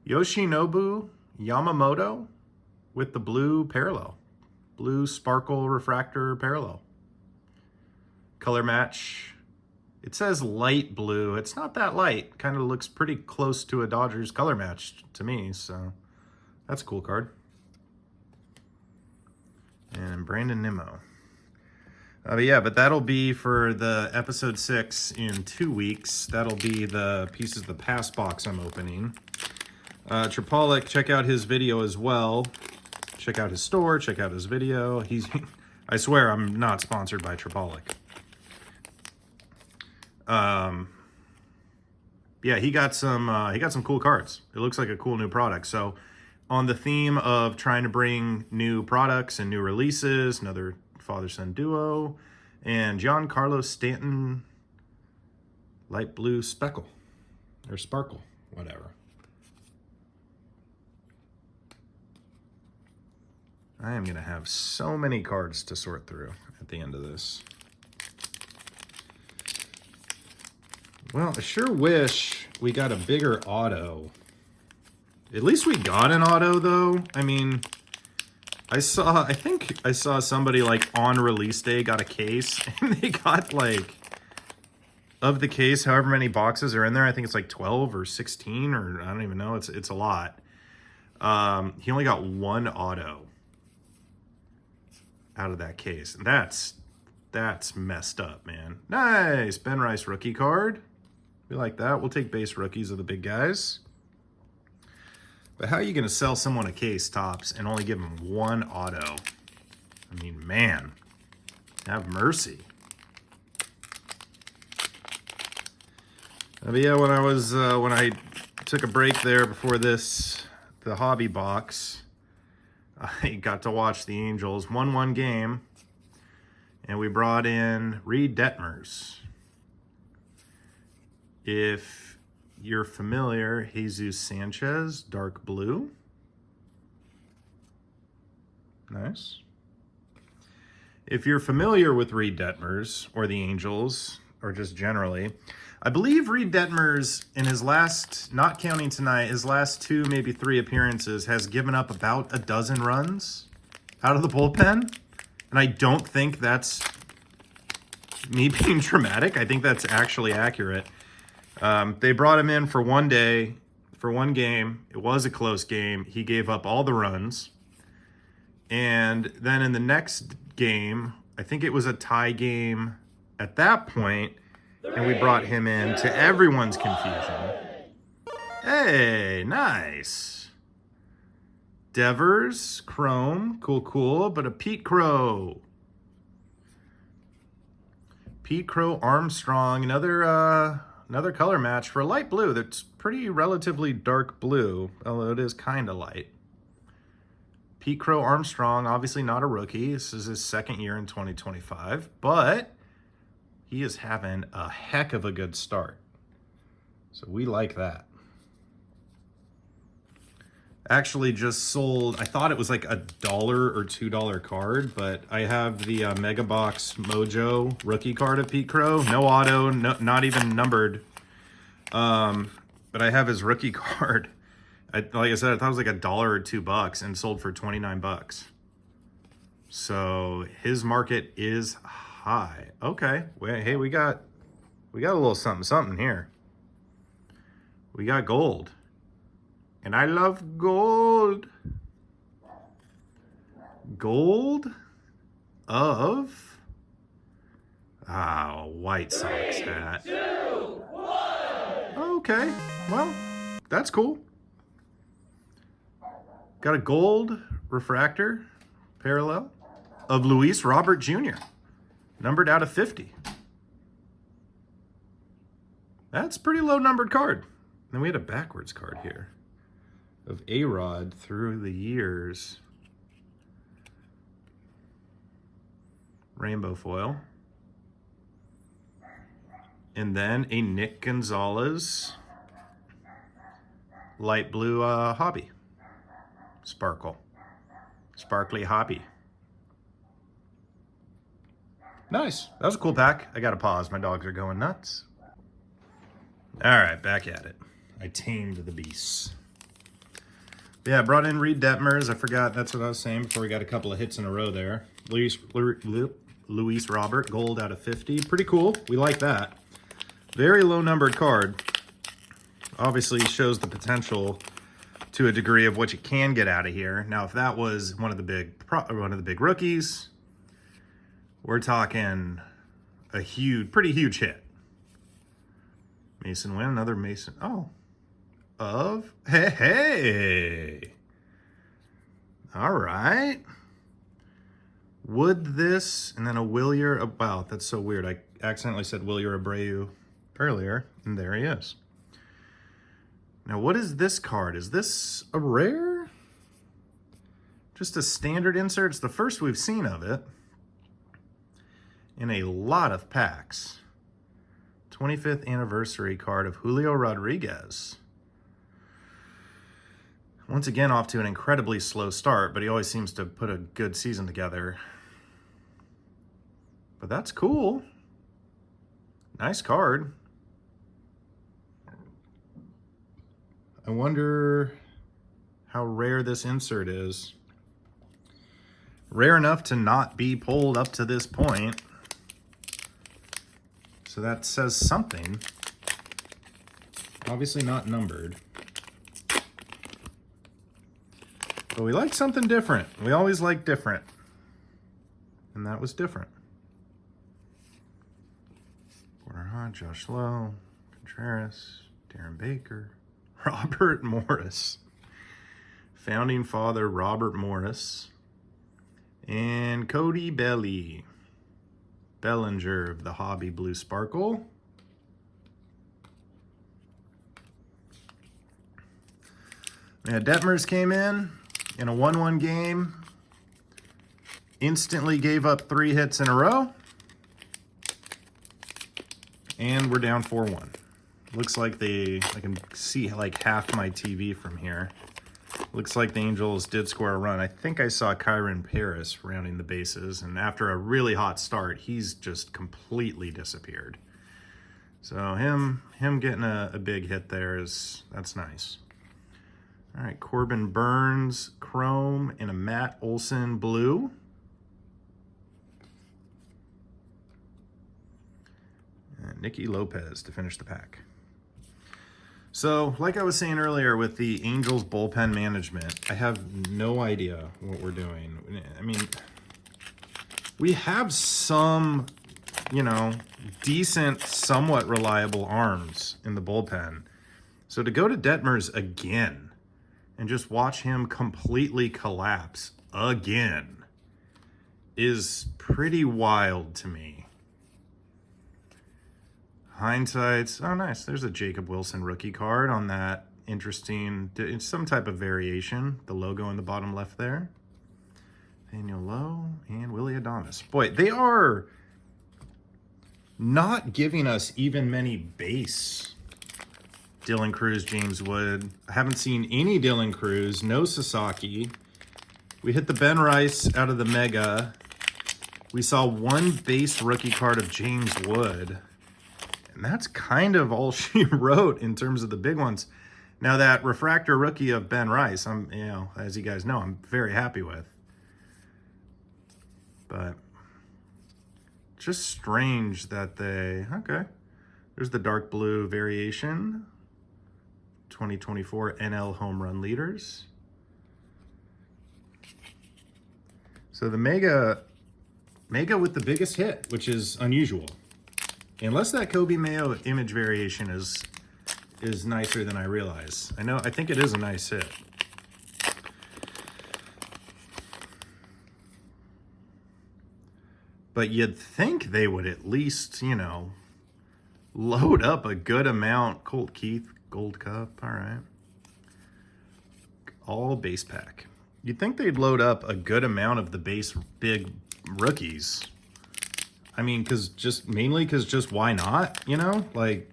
Yoshinobu Yamamoto with the blue parallel. Blue sparkle refractor parallel. Color match. It says light blue. It's not that light. Kind of looks pretty close to a Dodgers color match to me, so that's a cool card. And Brandon Nimmo. But that'll be for the episode 6 in 2 weeks. That'll be the Pieces of the Past box I'm opening. Tripolic, check out his video as well. Check out his store, check out his video. I swear I'm not sponsored by Tripolic. Yeah, he got some cool cards. It looks like a cool new product. So on the theme of trying to bring new products and new releases, another father-son duo, and Giancarlo Stanton light blue speckle or sparkle, whatever. I am gonna have so many cards to sort through at the end of this. Well, I sure wish we got a bigger auto. At least we got an auto, though. I mean, I think I saw somebody, like, on release day got a case, and they got, like, of the case, however many boxes are in there, I think it's, like, 12 or 16, or I don't even know. It's a lot. He only got one auto out of that case. And that's messed up, man. Nice. Ben Rice rookie card. We like that. We'll take base rookies of the big guys. But how are you going to sell someone a case, Topps, and only give them one auto? I mean, man, have mercy. But yeah, when I took a break there before the hobby box, I got to watch the Angels 1-1 game, and we brought in Reed Detmers. If you're familiar, Jesus Sanchez, dark blue. Nice. If you're familiar with Reed Detmers or the Angels, or just generally, I believe Reed Detmers, in his last, not counting tonight, his last 2, maybe 3 appearances, has given up about a dozen runs out of the bullpen. And I don't think that's me being dramatic. I think that's actually accurate. They brought him in for one day, for one game. It was a close game. He gave up all the runs. And then in the next game, I think it was a tie game at that point, and we brought him in to everyone's confusion. Hey, nice. Devers, Chrome, cool, but a Pete Crow. Pete Crow Armstrong, another color match for a light blue that's pretty relatively dark blue, although it is kind of light. Pete Crow Armstrong, obviously not a rookie. This is his second year in 2025, but He is having a heck of a good start. So we like that. Actually just sold, I thought it was like $1 or $2 card, but I have the Mega Box Mojo rookie card of Pete Crow. No auto, no, not even numbered. But I have his rookie card. Like I said, I thought it was like $1 or $2 and sold for 29 bucks. So his market is high. Okay, well, hey, we got a little something here. We got gold. And I love gold. Gold of White Sox hat. 3, 2, 1. Okay, well, that's cool. Got a gold refractor parallel of Luis Robert Jr. numbered out of 50. That's a pretty low numbered card. Then we had a backwards card here of A-Rod through the years. Rainbow foil. And then a Nick Gonzalez light blue hobby. Sparkly hobby. Nice. That was a cool pack. I gotta pause. My dogs are going nuts. All right, back at it. I tamed the beasts. Yeah, brought in Reed Detmers. I forgot, that's what I was saying before we got a couple of hits in a row there. Luis Robert, gold out of 50. Pretty cool. We like that. Very low numbered card. Obviously shows the potential to a degree of what you can get out of here. Now, if that was one of the big rookies, we're talking a pretty huge hit. Mason Wynn, another Mason. Hey. All right. Would this, and then a Wilyer, wow, that's so weird. I accidentally said Wilyer Abreu earlier, and there he is. Now, what is this card? Is this a rare? Just a standard insert? It's the first we've seen of it in a lot of packs. 25th anniversary card of Julio Rodriguez. Once again, off to an incredibly slow start, but he always seems to put a good season together. But that's cool. Nice card. I wonder how rare this insert is. Rare enough to not be pulled up to this point. So that says something. Obviously not numbered. But we like something different. We always like different. And that was different. Porter Hunt, Josh Lowe, Contreras, Darren Baker, Robert Morris. Founding father Robert Morris. And Cody Bellinger of the Hobby Blue Sparkle. Yeah, Detmers came in a 1-1 game. Instantly gave up 3 hits in a row. And we're down 4-1. Looks like I can see like half my TV from here. Looks like the Angels did score a run. I think I saw Kyron Paris rounding the bases, and after a really hot start, he's just completely disappeared. So him getting a big hit there that's nice. All right, Corbin Burns chrome and a Matt Olson blue. And Nicky Lopez to finish the pack. So, like I was saying earlier with the Angels bullpen management, I have no idea what we're doing. I mean, we have some, decent, somewhat reliable arms in the bullpen. So to go to Detmers again and just watch him completely collapse again is pretty wild to me. Hindsight's, oh nice, there's a Jacob Wilson rookie card on that interesting, it's some type of variation, the logo in the bottom left there. Daniel Lowe and Willie Adames. Boy, they are not giving us even many base Dylan Cruz, James Wood. I haven't seen any Dylan Cruz, no Sasaki. We hit the Ben Rice out of the Mega. We saw one base rookie card of James Wood. And that's kind of all she wrote in terms of the big ones. Now that refractor rookie of Ben Rice, I'm, you know, as you guys know, I'm very happy with. But just strange that they, okay. There's the dark blue variation. 2024 NL home run leaders. So the Mega with the biggest hit, which is unusual. Unless that Kobe Mayo image variation is nicer than I realize. I think it is a nice hit. But you'd think they would at least, you know, load up a good amount. Colt Keith, Gold Cup, all right. All base pack. You'd think they'd load up a good amount of the base big rookies. I mean, mainly because why not, you know? Like,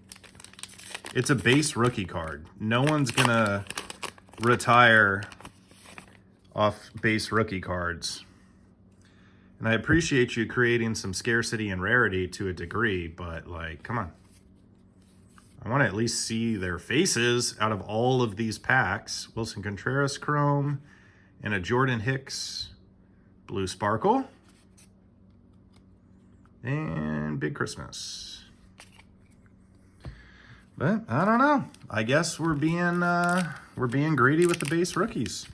it's a base rookie card. No one's gonna retire off base rookie cards. And I appreciate you creating some scarcity and rarity to a degree, but like, come on. I want to at least see their faces out of all of these packs. Wilson Contreras Chrome and a Jordan Hicks Blue Sparkle. And Big Christmas. But I don't know. I guess we're being greedy with the base rookies,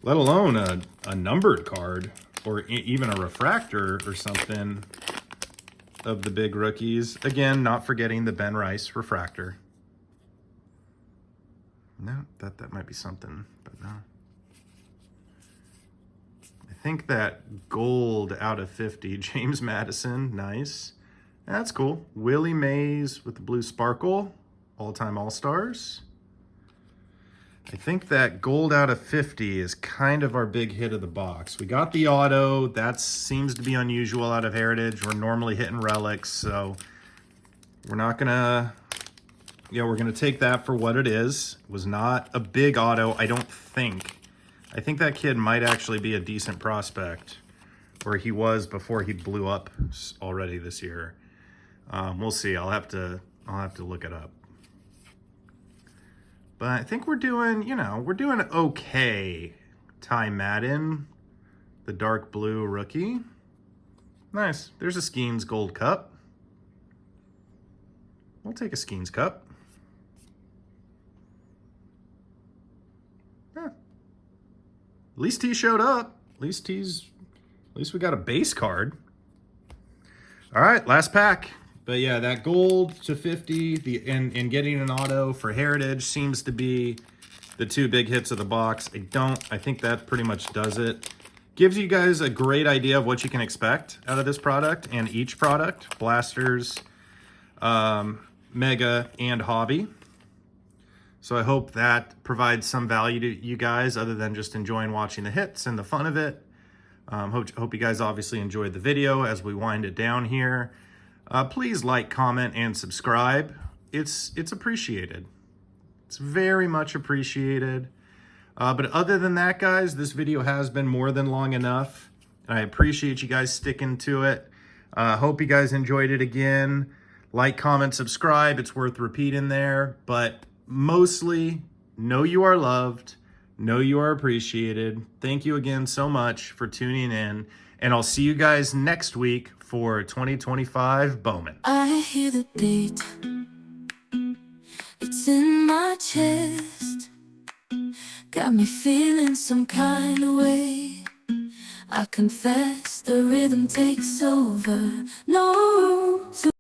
let alone a numbered card or even a refractor or something of the big rookies. Again, not forgetting the Ben Rice refractor. No, that might be something, but no. I think that gold out of 50, James Madison, nice. That's cool. Willie Mays with the blue sparkle, all-time All-Stars. I think that gold out of 50 is kind of our big hit of the box. We got the auto. That seems to be unusual out of Heritage. We're normally hitting relics, so we're not gonna, we're gonna take that for what it is. It was not a big auto, I don't think. I think that kid might actually be a decent prospect, or he was before he blew up already this year. We'll see. I'll have to look it up. But I think we're doing, we're doing okay. Ty Madden, the dark blue rookie. Nice. There's a Skeens Gold Cup. We'll take a Skeens Cup. Yeah. At least he showed up. At least we got a base card. All right, last pack. But yeah, that gold to 50 and getting an auto for Heritage seems to be the two big hits of the box. I think that pretty much does it. Gives you guys a great idea of what you can expect out of this product and each product, Blasters, Mega, and Hobby. So I hope that provides some value to you guys other than just enjoying watching the hits and the fun of it. Hope you guys obviously enjoyed the video as we wind it down here. Please like, comment, and subscribe. It's appreciated. It's very much appreciated. But other than that, guys, this video has been more than long enough. And I appreciate you guys sticking to it. Hope you guys enjoyed it again. Like, comment, subscribe. It's worth repeating there. But mostly, know you are loved. Know you are appreciated. Thank you again so much for tuning in. And I'll see you guys next week for 2025 Bowman. I hear the beat. It's in my chest. Got me feeling some kind of way. I confess the rhythm takes over. No room to